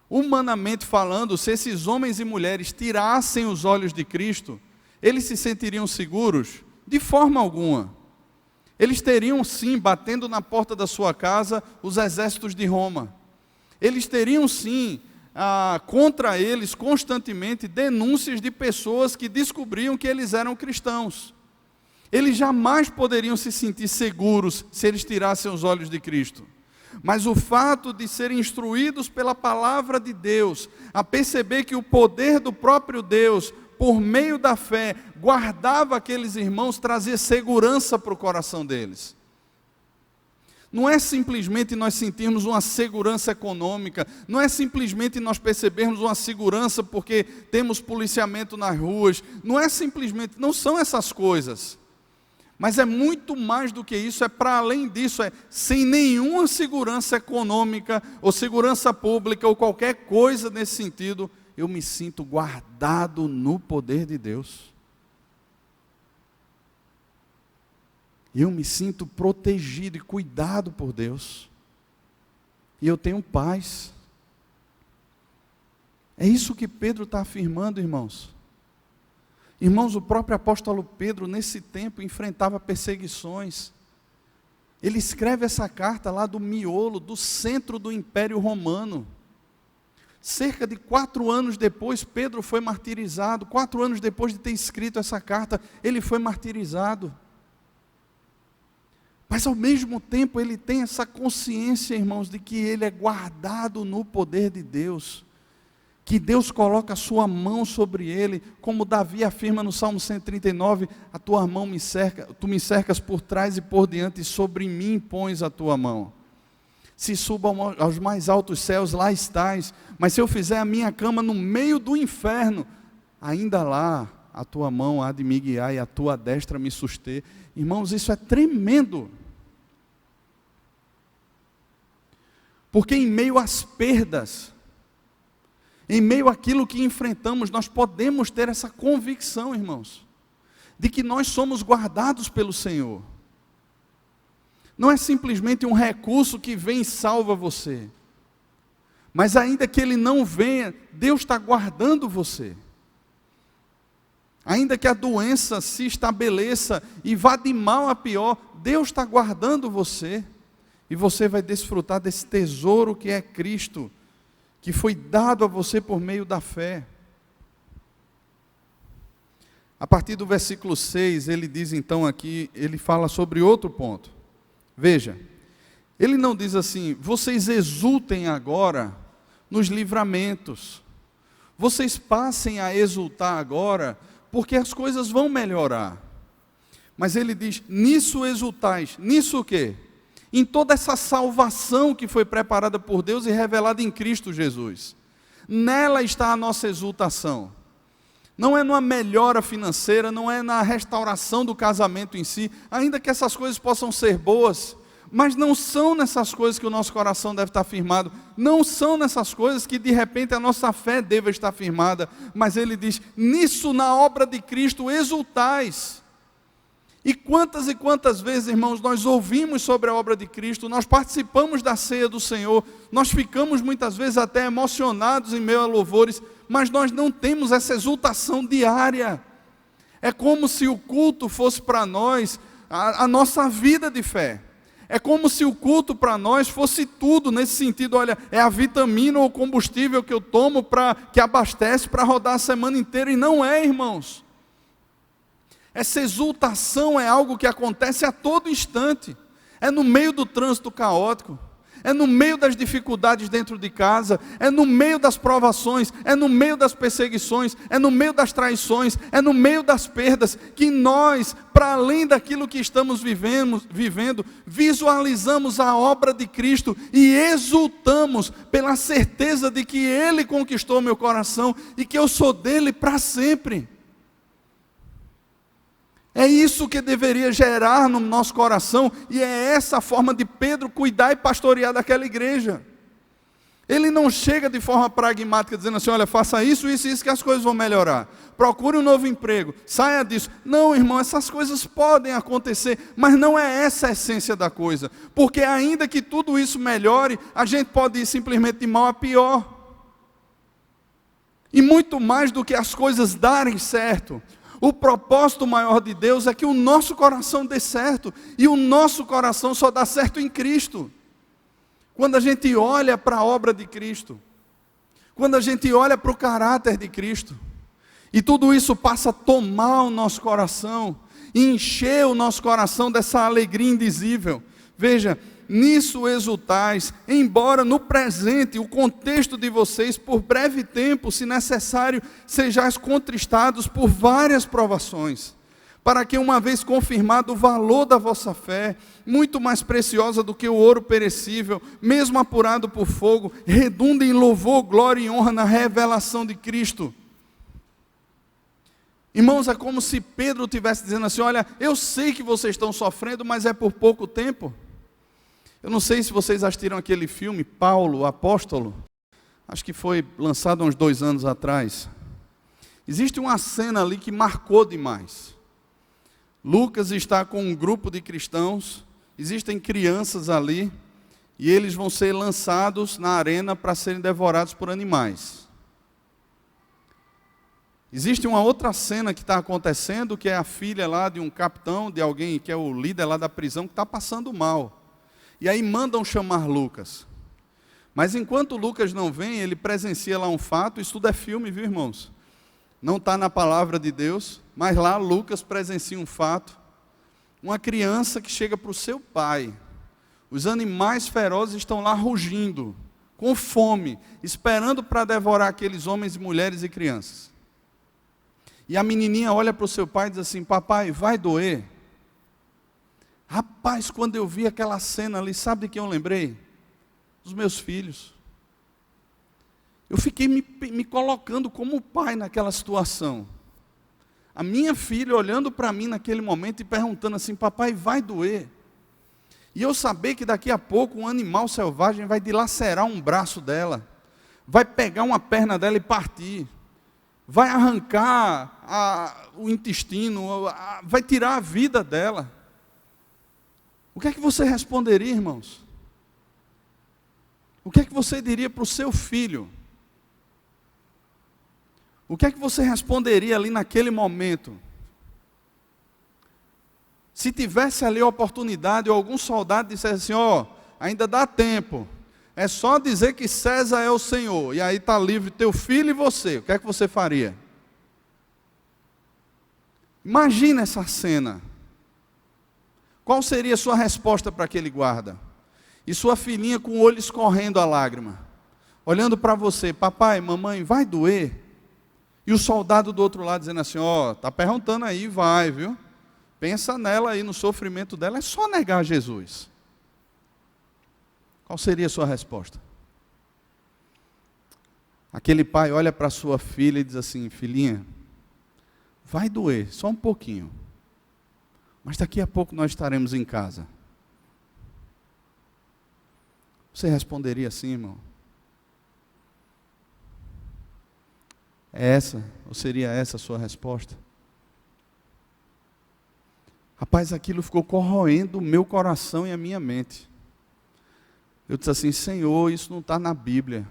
Humanamente falando, se esses homens e mulheres tirassem os olhos de Cristo, eles se sentiriam seguros? De forma alguma. Eles teriam sim, batendo na porta da sua casa, os exércitos de Roma. Eles teriam sim, contra eles constantemente, denúncias de pessoas que descobriam que eles eram cristãos. Eles jamais poderiam se sentir seguros se eles tirassem os olhos de Cristo. Mas o fato de serem instruídos pela palavra de Deus, a perceber que o poder do próprio Deus, por meio da fé, guardava aqueles irmãos, trazia segurança para o coração deles. Não é simplesmente nós sentirmos uma segurança econômica, não é simplesmente nós percebermos uma segurança porque temos policiamento nas ruas, não são essas coisas. Mas é muito mais do que isso, é para além disso, é sem nenhuma segurança econômica, ou segurança pública, ou qualquer coisa nesse sentido, eu me sinto guardado no poder de Deus. Eu me sinto protegido e cuidado por Deus. E eu tenho paz. É isso que Pedro está afirmando, irmãos. Irmãos, o próprio apóstolo Pedro, nesse tempo, enfrentava perseguições. Ele escreve essa carta lá do miolo, do centro do Império Romano. Cerca de 4 anos depois, Pedro foi martirizado. 4 anos depois de ter escrito essa carta, ele foi martirizado. Mas ao mesmo tempo, ele tem essa consciência, irmãos, de que ele é guardado no poder de Deus. Que Deus coloca a sua mão sobre ele, como Davi afirma no Salmo 139, a tua mão me cerca, tu me cercas por trás e por diante, e sobre mim pões a tua mão. Se subo aos mais altos céus, lá estás, mas se eu fizer a minha cama no meio do inferno, ainda lá a tua mão há de me guiar e a tua destra me suster. Irmãos, isso é tremendo. Porque em meio às perdas, Em meio àquilo que enfrentamos, nós podemos ter essa convicção, irmãos, de que nós somos guardados pelo Senhor. Não é simplesmente um recurso que vem e salva você. Mas ainda que ele não venha, Deus está guardando você. Ainda que a doença se estabeleça e vá de mal a pior, Deus está guardando você. E você vai desfrutar desse tesouro que é Cristo, que foi dado a você por meio da fé. A partir do versículo 6, ele diz então aqui, ele fala sobre outro ponto. Veja, ele não diz assim, vocês exultem agora nos livramentos. Vocês passem a exultar agora, porque as coisas vão melhorar. Mas ele diz, nisso exultais. Nisso o quê? Em toda essa salvação que foi preparada por Deus e revelada em Cristo Jesus. Nela está a nossa exultação. Não é numa melhora financeira, não é na restauração do casamento em si, ainda que essas coisas possam ser boas, mas não são nessas coisas que o nosso coração deve estar firmado, não são nessas coisas que de repente a nossa fé deve estar firmada, mas ele diz, nisso na obra de Cristo exultais. E quantas vezes, irmãos, nós ouvimos sobre a obra de Cristo, nós participamos da ceia do Senhor, nós ficamos muitas vezes até emocionados em meio a louvores, mas nós não temos essa exultação diária. É como se o culto fosse para nós a nossa vida de fé. É como se o culto para nós fosse tudo, nesse sentido, olha, é a vitamina ou o combustível que eu tomo que abastece para rodar a semana inteira, e não é, irmãos. Essa exultação é algo que acontece a todo instante, é no meio do trânsito caótico, é no meio das dificuldades dentro de casa, é no meio das provações, é no meio das perseguições, é no meio das traições, é no meio das perdas, que nós, para além daquilo que estamos vivendo, visualizamos a obra de Cristo e exultamos pela certeza de que Ele conquistou meu coração e que eu sou dele para sempre. É isso que deveria gerar no nosso coração, e é essa a forma de Pedro cuidar e pastorear daquela igreja. Ele não chega de forma pragmática dizendo assim, olha, faça isso, isso e isso que as coisas vão melhorar. Procure um novo emprego, saia disso. Não, irmão, essas coisas podem acontecer, mas não é essa a essência da coisa. Porque ainda que tudo isso melhore, a gente pode ir simplesmente de mal a pior. E muito mais do que as coisas darem certo. O propósito maior de Deus é que o nosso coração dê certo, e o nosso coração só dá certo em Cristo. Quando a gente olha para a obra de Cristo, quando a gente olha para o caráter de Cristo, e tudo isso passa a tomar o nosso coração, e encher o nosso coração dessa alegria indizível. Veja, nisso exultais, embora no presente, o contexto de vocês, por breve tempo, se necessário, sejais contristados por várias provações, para que uma vez confirmado o valor da vossa fé, muito mais preciosa do que o ouro perecível, mesmo apurado por fogo, redunde em louvor, glória e honra na revelação de Cristo. Irmãos, é como se Pedro estivesse dizendo assim, olha, eu sei que vocês estão sofrendo, mas é por pouco tempo. Eu não sei se vocês assistiram aquele filme, Paulo, o Apóstolo, acho que foi lançado há uns 2 anos atrás. Existe uma cena ali que marcou demais. Lucas está com um grupo de cristãos, existem crianças ali, e eles vão ser lançados na arena para serem devorados por animais. Existe uma outra cena que está acontecendo, que é a filha lá de um capitão, de alguém que é o líder lá da prisão, que está passando mal. E aí mandam chamar Lucas. Mas enquanto Lucas não vem, ele presencia lá um fato, isso tudo é filme, viu, irmãos? Não está na palavra de Deus, mas lá Lucas presencia um fato. Uma criança que chega para o seu pai. Os animais ferozes estão lá rugindo, com fome, esperando para devorar aqueles homens e mulheres e crianças. E a menininha olha para o seu pai e diz assim, papai, vai doer? Rapaz, quando eu vi aquela cena ali, sabe de quem eu lembrei? Dos meus filhos. Eu fiquei me colocando como pai naquela situação. A minha filha olhando para mim naquele momento e perguntando assim, papai, vai doer? E eu saber que daqui a pouco um animal selvagem vai dilacerar um braço dela, vai pegar uma perna dela e partir, vai arrancar o intestino, vai tirar a vida dela. O que é que você responderia, irmãos? O que é que você diria para o seu filho? O que é que você responderia ali naquele momento? Se tivesse ali a oportunidade, ou algum soldado dissesse assim, ainda dá tempo, é só dizer que César é o Senhor, e aí está livre teu filho e você, o que é que você faria? Imagina essa cena. Qual seria a sua resposta para aquele guarda? E sua filhinha com o olho escorrendo a lágrima, olhando para você, papai, mamãe, vai doer? E o soldado do outro lado dizendo assim, está perguntando aí, vai, viu? Pensa nela aí, no sofrimento dela, é só negar Jesus. Qual seria a sua resposta? Aquele pai olha para sua filha e diz assim, filhinha, vai doer, só um pouquinho. Mas daqui a pouco nós estaremos em casa. Você responderia assim, irmão? É essa, ou seria essa a sua resposta? Rapaz, aquilo ficou corroendo o meu coração e a minha mente. Eu disse assim, Senhor, isso não está na Bíblia.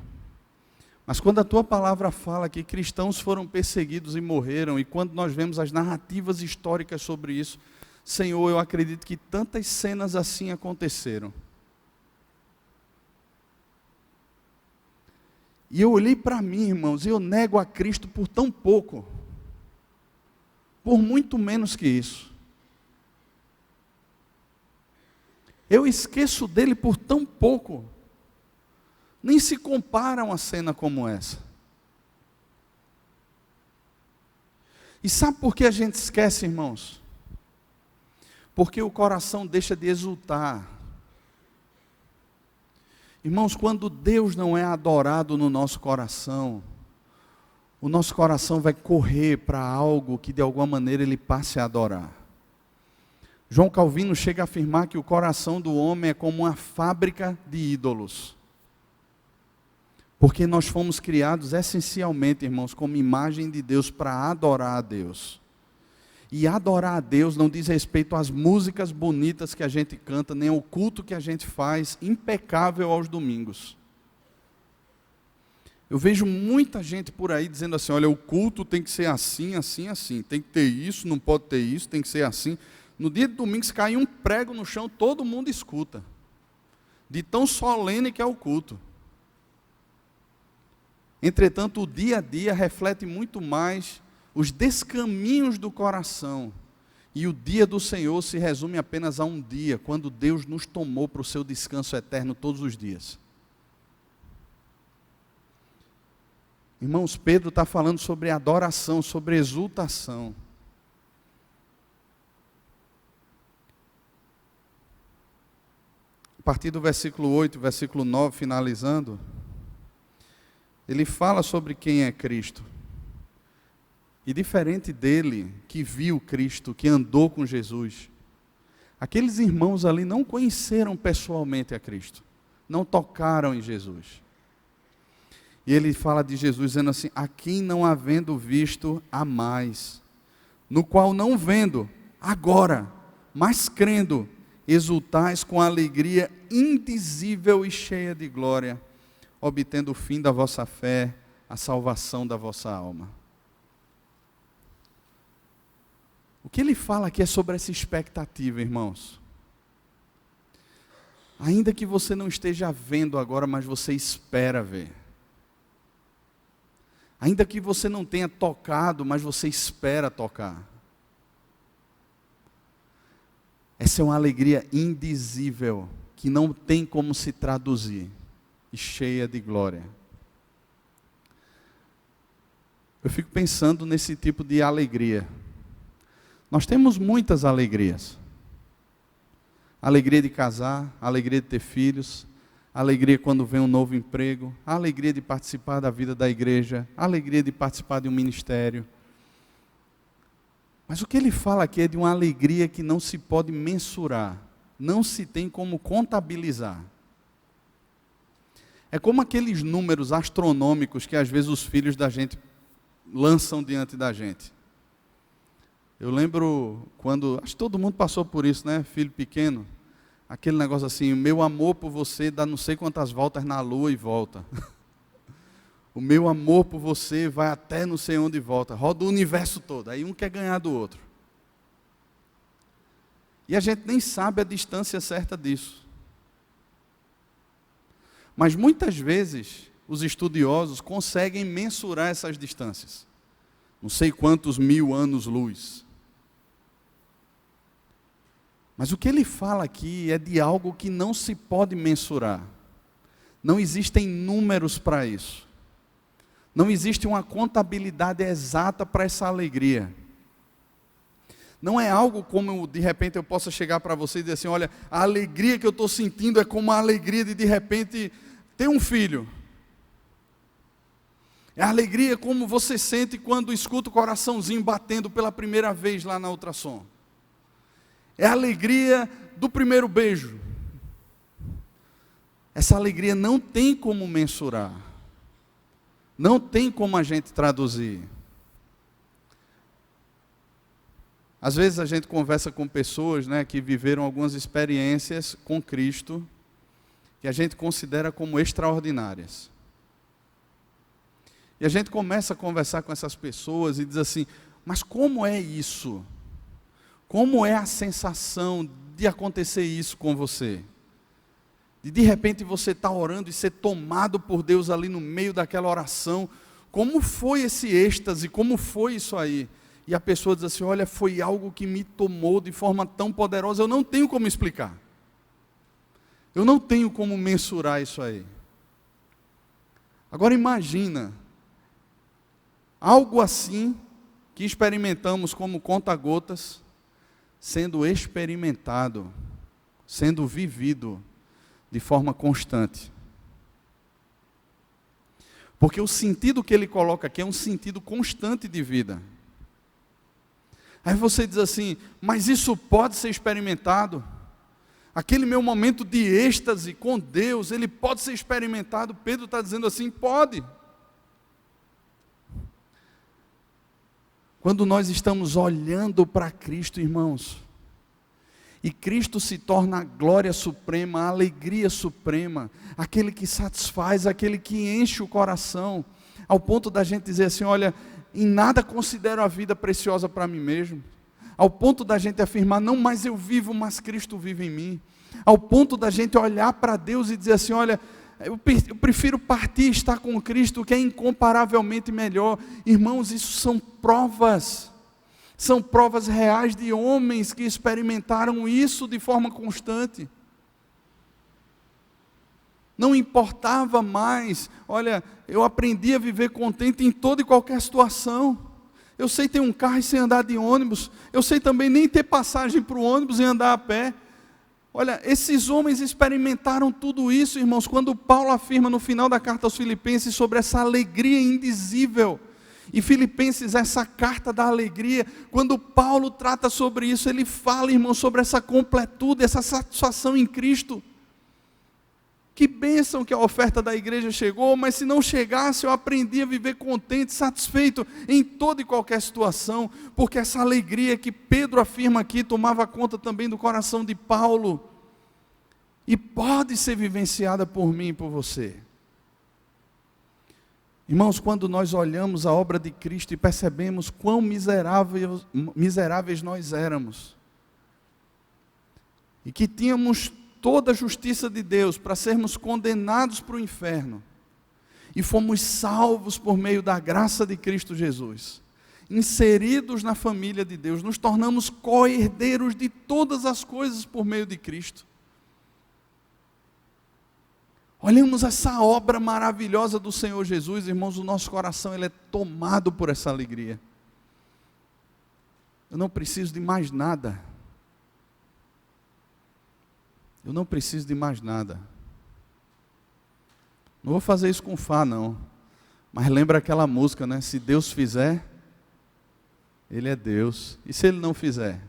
Mas quando a tua palavra fala que cristãos foram perseguidos e morreram, e quando nós vemos as narrativas históricas sobre isso, Senhor, eu acredito que tantas cenas assim aconteceram. E eu olhei para mim, irmãos, e eu nego a Cristo por tão pouco. Por muito menos que isso. Eu esqueço dele por tão pouco. Nem se compara a uma cena como essa. E sabe por que a gente esquece, irmãos? Porque o coração deixa de exultar. Irmãos, quando Deus não é adorado no nosso coração, o nosso coração vai correr para algo que de alguma maneira ele passe a adorar. João Calvino chega a afirmar que o coração do homem é como uma fábrica de ídolos. Porque nós fomos criados essencialmente, irmãos, como imagem de Deus para adorar a Deus. E adorar a Deus não diz respeito às músicas bonitas que a gente canta, nem ao culto que a gente faz, impecável aos domingos. Eu vejo muita gente por aí dizendo assim, olha, o culto tem que ser assim, assim, assim. Tem que ter isso, não pode ter isso, tem que ser assim. No dia de domingo, se cair um prego no chão, todo mundo escuta. De tão solene que é o culto. Entretanto, o dia a dia reflete muito mais os descaminhos do coração. E o dia do Senhor se resume apenas a um dia, quando Deus nos tomou para o seu descanso eterno todos os dias. Irmãos, Pedro está falando sobre adoração, sobre exultação. A partir do versículo 8, versículo 9, finalizando, ele fala sobre quem é Cristo. E diferente dele, que viu Cristo, que andou com Jesus, aqueles irmãos ali não conheceram pessoalmente a Cristo, não tocaram em Jesus. E ele fala de Jesus dizendo assim, a quem não havendo visto, há mais, no qual não vendo, agora, mas crendo, exultais com alegria indizível e cheia de glória, obtendo o fim da vossa fé, a salvação da vossa alma. O que ele fala aqui é sobre essa expectativa, irmãos. Ainda que você não esteja vendo agora, mas você espera ver. Ainda que você não tenha tocado, mas você espera tocar. Essa é uma alegria indizível, que não tem como se traduzir, e cheia de glória. Eu fico pensando nesse tipo de alegria. Nós temos muitas alegrias. Alegria de casar, alegria de ter filhos, alegria quando vem um novo emprego, alegria de participar da vida da igreja, alegria de participar de um ministério. Mas o que ele fala aqui é de uma alegria que não se pode mensurar, não se tem como contabilizar. É como aqueles números astronômicos que às vezes os filhos da gente lançam diante da gente. Eu lembro quando, acho que todo mundo passou por isso, né? Filho pequeno, aquele negócio assim, meu amor por você dá não sei quantas voltas na lua e volta. O meu amor por você vai até não sei onde e volta, roda o universo todo, aí um quer ganhar do outro. E a gente nem sabe a distância certa disso. Mas muitas vezes os estudiosos conseguem mensurar essas distâncias. Não sei quantos 1000 anos-luz. Mas o que ele fala aqui é de algo que não se pode mensurar. Não existem números para isso. Não existe uma contabilidade exata para essa alegria. Não é algo como, de repente, eu possa chegar para você e dizer assim, olha, a alegria que eu estou sentindo é como a alegria de repente, ter um filho. É a alegria como você sente quando escuta o coraçãozinho batendo pela primeira vez lá na ultrassom. É a alegria do primeiro beijo. Essa alegria não tem como mensurar. Não tem como a gente traduzir. Às vezes a gente conversa com pessoas, né, que viveram algumas experiências com Cristo, que a gente considera como extraordinárias. E a gente começa a conversar com essas pessoas e diz assim, mas como é isso? Como é a sensação de acontecer isso com você? De repente você estar orando e ser tomado por Deus ali no meio daquela oração. Como foi esse êxtase? Como foi isso aí? E a pessoa diz assim, olha, foi algo que me tomou de forma tão poderosa, eu não tenho como explicar. Eu não tenho como mensurar isso aí. Agora imagina, algo assim, que experimentamos como conta-gotas, sendo experimentado, sendo vivido de forma constante. Porque o sentido que ele coloca aqui é um sentido constante de vida. Aí você diz assim, mas isso pode ser experimentado? Aquele meu momento de êxtase com Deus, ele pode ser experimentado? Pedro está dizendo assim, pode. Quando nós estamos olhando para Cristo, irmãos, e Cristo se torna a glória suprema, a alegria suprema, aquele que satisfaz, aquele que enche o coração, ao ponto da gente dizer assim, olha, em nada considero a vida preciosa para mim mesmo, ao ponto da gente afirmar, não mais eu vivo, mas Cristo vive em mim, ao ponto da gente olhar para Deus e dizer assim, olha, eu prefiro partir e estar com Cristo, que é incomparavelmente melhor. Irmãos, isso são provas reais de homens que experimentaram isso de forma constante. Não importava mais, olha, eu aprendi a viver contente em toda e qualquer situação. Eu sei ter um carro e sem andar de ônibus, eu sei também nem ter passagem para o ônibus e andar a pé. Olha, esses homens experimentaram tudo isso, irmãos, quando Paulo afirma no final da carta aos Filipenses sobre essa alegria indizível. E Filipenses, essa carta da alegria, quando Paulo trata sobre isso, ele fala, irmãos, sobre essa completude, essa satisfação em Cristo. Que bênção que a oferta da igreja chegou, mas se não chegasse, eu aprendi a viver contente, satisfeito em toda e qualquer situação, porque essa alegria que Pedro afirma aqui, tomava conta também do coração de Paulo, e pode ser vivenciada por mim e por você. Irmãos, quando nós olhamos a obra de Cristo e percebemos quão miseráveis nós éramos, e que tínhamos toda a justiça de Deus para sermos condenados para o inferno, e fomos salvos por meio da graça de Cristo Jesus, inseridos na família de Deus, nos tornamos co-herdeiros de todas as coisas por meio de Cristo. Olhamos essa obra maravilhosa do Senhor Jesus, irmãos, o nosso coração ele é tomado por essa alegria. Eu não preciso de mais nada. Eu não preciso de mais nada. Não vou fazer isso com Fá, não. Mas lembra aquela música, né? Se Deus fizer, Ele é Deus. E se Ele não fizer?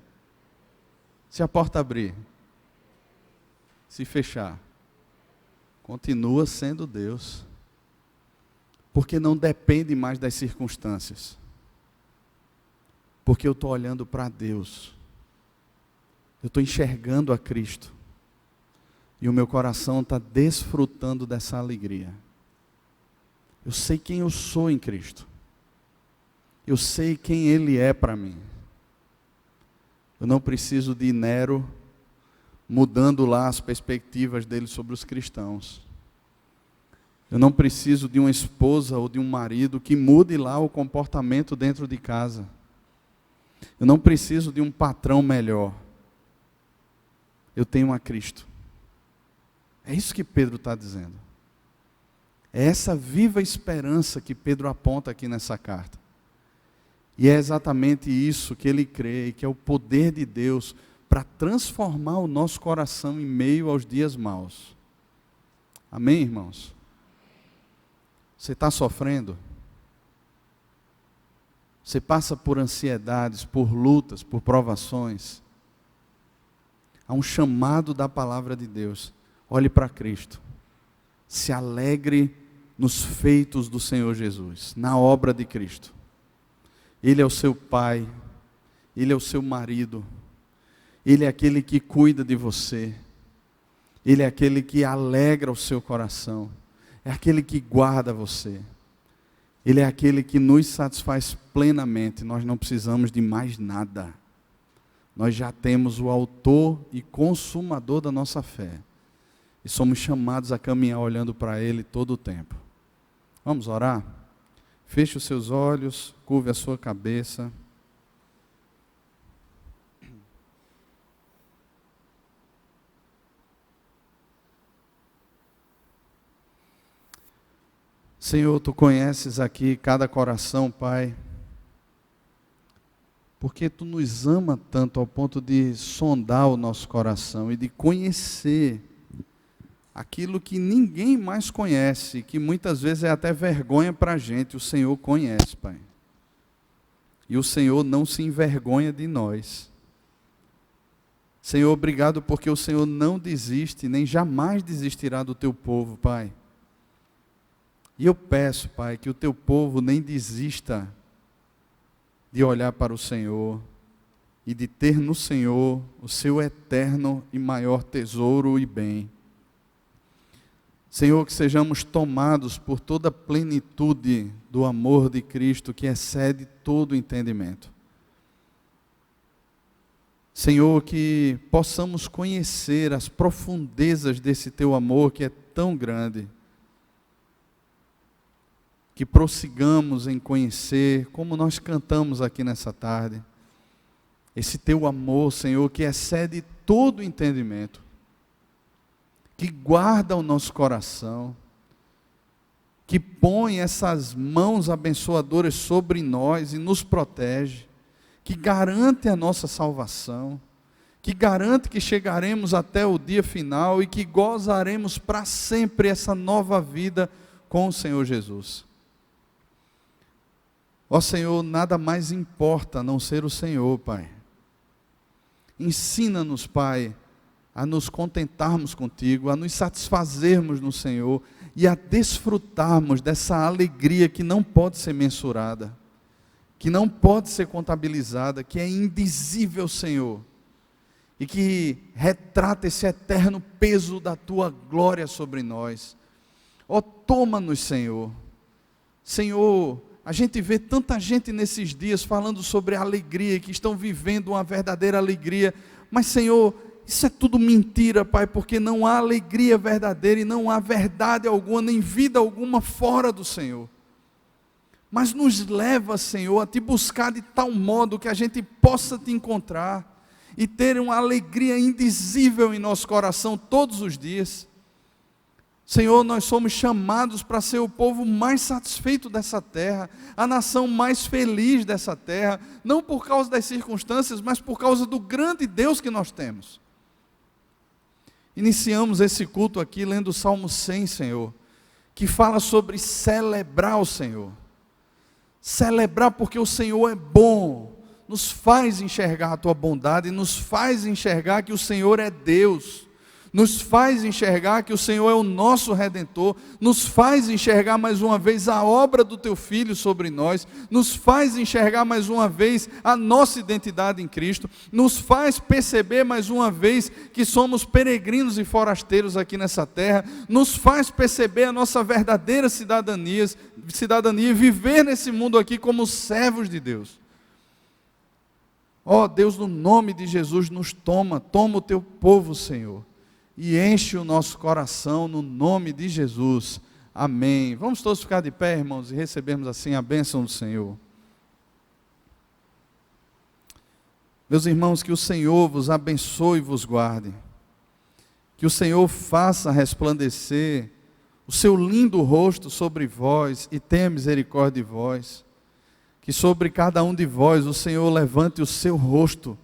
Se a porta abrir? Se fechar? Continua sendo Deus. Porque não depende mais das circunstâncias. Porque eu estou olhando para Deus. Eu estou enxergando a Cristo. E o meu coração está desfrutando dessa alegria. Eu sei quem eu sou em Cristo. Eu sei quem Ele é para mim. Eu não preciso de Nero mudando lá as perspectivas dele sobre os cristãos. Eu não preciso de uma esposa ou de um marido que mude lá o comportamento dentro de casa. Eu não preciso de um patrão melhor. Eu tenho a Cristo. É isso que Pedro está dizendo. É essa viva esperança que Pedro aponta aqui nessa carta. E é exatamente isso que ele crê, que é o poder de Deus para transformar o nosso coração em meio aos dias maus. Amém, irmãos? Você está sofrendo? Você passa por ansiedades, por lutas, por provações. Há um chamado da palavra de Deus. Olhe para Cristo. Se alegre nos feitos do Senhor Jesus, na obra de Cristo. Ele é o seu pai, Ele é o seu marido, Ele é aquele que cuida de você, Ele é aquele que alegra o seu coração, é aquele que guarda você, Ele é aquele que nos satisfaz plenamente. Nós não precisamos de mais nada, nós já temos o autor e consumador da nossa fé, e somos chamados a caminhar olhando para Ele todo o tempo. Vamos orar? Feche os seus olhos, curve a sua cabeça. Senhor, Tu conheces aqui cada coração, Pai, porque Tu nos ama tanto ao ponto de sondar o nosso coração e de conhecer aquilo que ninguém mais conhece, que muitas vezes é até vergonha para a gente. O Senhor conhece, Pai. E o Senhor não se envergonha de nós. Senhor, obrigado porque o Senhor não desiste, nem jamais desistirá do Teu povo, Pai. E eu peço, Pai, que o Teu povo nem desista de olhar para o Senhor e de ter no Senhor o seu eterno e maior tesouro e bem. Senhor, que sejamos tomados por toda a plenitude do amor de Cristo que excede todo entendimento. Senhor, que possamos conhecer as profundezas desse Teu amor que é tão grande. Que prossigamos em conhecer, como nós cantamos aqui nessa tarde, esse Teu amor, Senhor, que excede todo entendimento. Que guarda o nosso coração, que põe essas mãos abençoadoras sobre nós e nos protege, que garante a nossa salvação, que garante que chegaremos até o dia final e que gozaremos para sempre essa nova vida com o Senhor Jesus. Ó Senhor, nada mais importa a não ser o Senhor, Pai. Ensina-nos, Pai, a nos contentarmos contigo, a nos satisfazermos no Senhor e a desfrutarmos dessa alegria que não pode ser mensurada, que não pode ser contabilizada, que é indizível, Senhor, e que retrata esse eterno peso da Tua glória sobre nós. Ó, toma-nos, Senhor. Senhor, a gente vê tanta gente nesses dias falando sobre a alegria, que estão vivendo uma verdadeira alegria, mas Senhor, isso é tudo mentira, Pai, porque não há alegria verdadeira e não há verdade alguma, nem vida alguma fora do Senhor. Mas nos leva, Senhor, a Te buscar de tal modo que a gente possa Te encontrar e ter uma alegria indizível em nosso coração todos os dias. Senhor, nós somos chamados para ser o povo mais satisfeito dessa terra, a nação mais feliz dessa terra, não por causa das circunstâncias, mas por causa do grande Deus que nós temos. Iniciamos esse culto aqui lendo o Salmo 100, Senhor, que fala sobre celebrar o Senhor. Celebrar porque o Senhor é bom, nos faz enxergar a Tua bondade, nos faz enxergar que o Senhor é Deus, nos faz enxergar que o Senhor é o nosso Redentor, nos faz enxergar mais uma vez a obra do Teu Filho sobre nós, nos faz enxergar mais uma vez a nossa identidade em Cristo, nos faz perceber mais uma vez que somos peregrinos e forasteiros aqui nessa terra, nos faz perceber a nossa verdadeira cidadania e viver nesse mundo aqui como servos de Deus. Ó Deus, no nome de Jesus, nos toma o Teu povo, Senhor, e enche o nosso coração no nome de Jesus. Amém. Vamos todos ficar de pé, irmãos, e recebermos assim a bênção do Senhor. Meus irmãos, que o Senhor vos abençoe e vos guarde. Que o Senhor faça resplandecer o seu lindo rosto sobre vós e tenha misericórdia de vós. Que sobre cada um de vós o Senhor levante o seu rosto,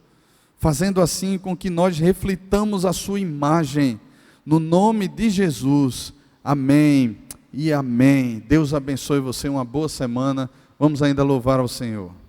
fazendo assim com que nós reflitamos a sua imagem, no nome de Jesus. Amém e amém. Deus abençoe você, uma boa semana. Vamos ainda louvar ao Senhor.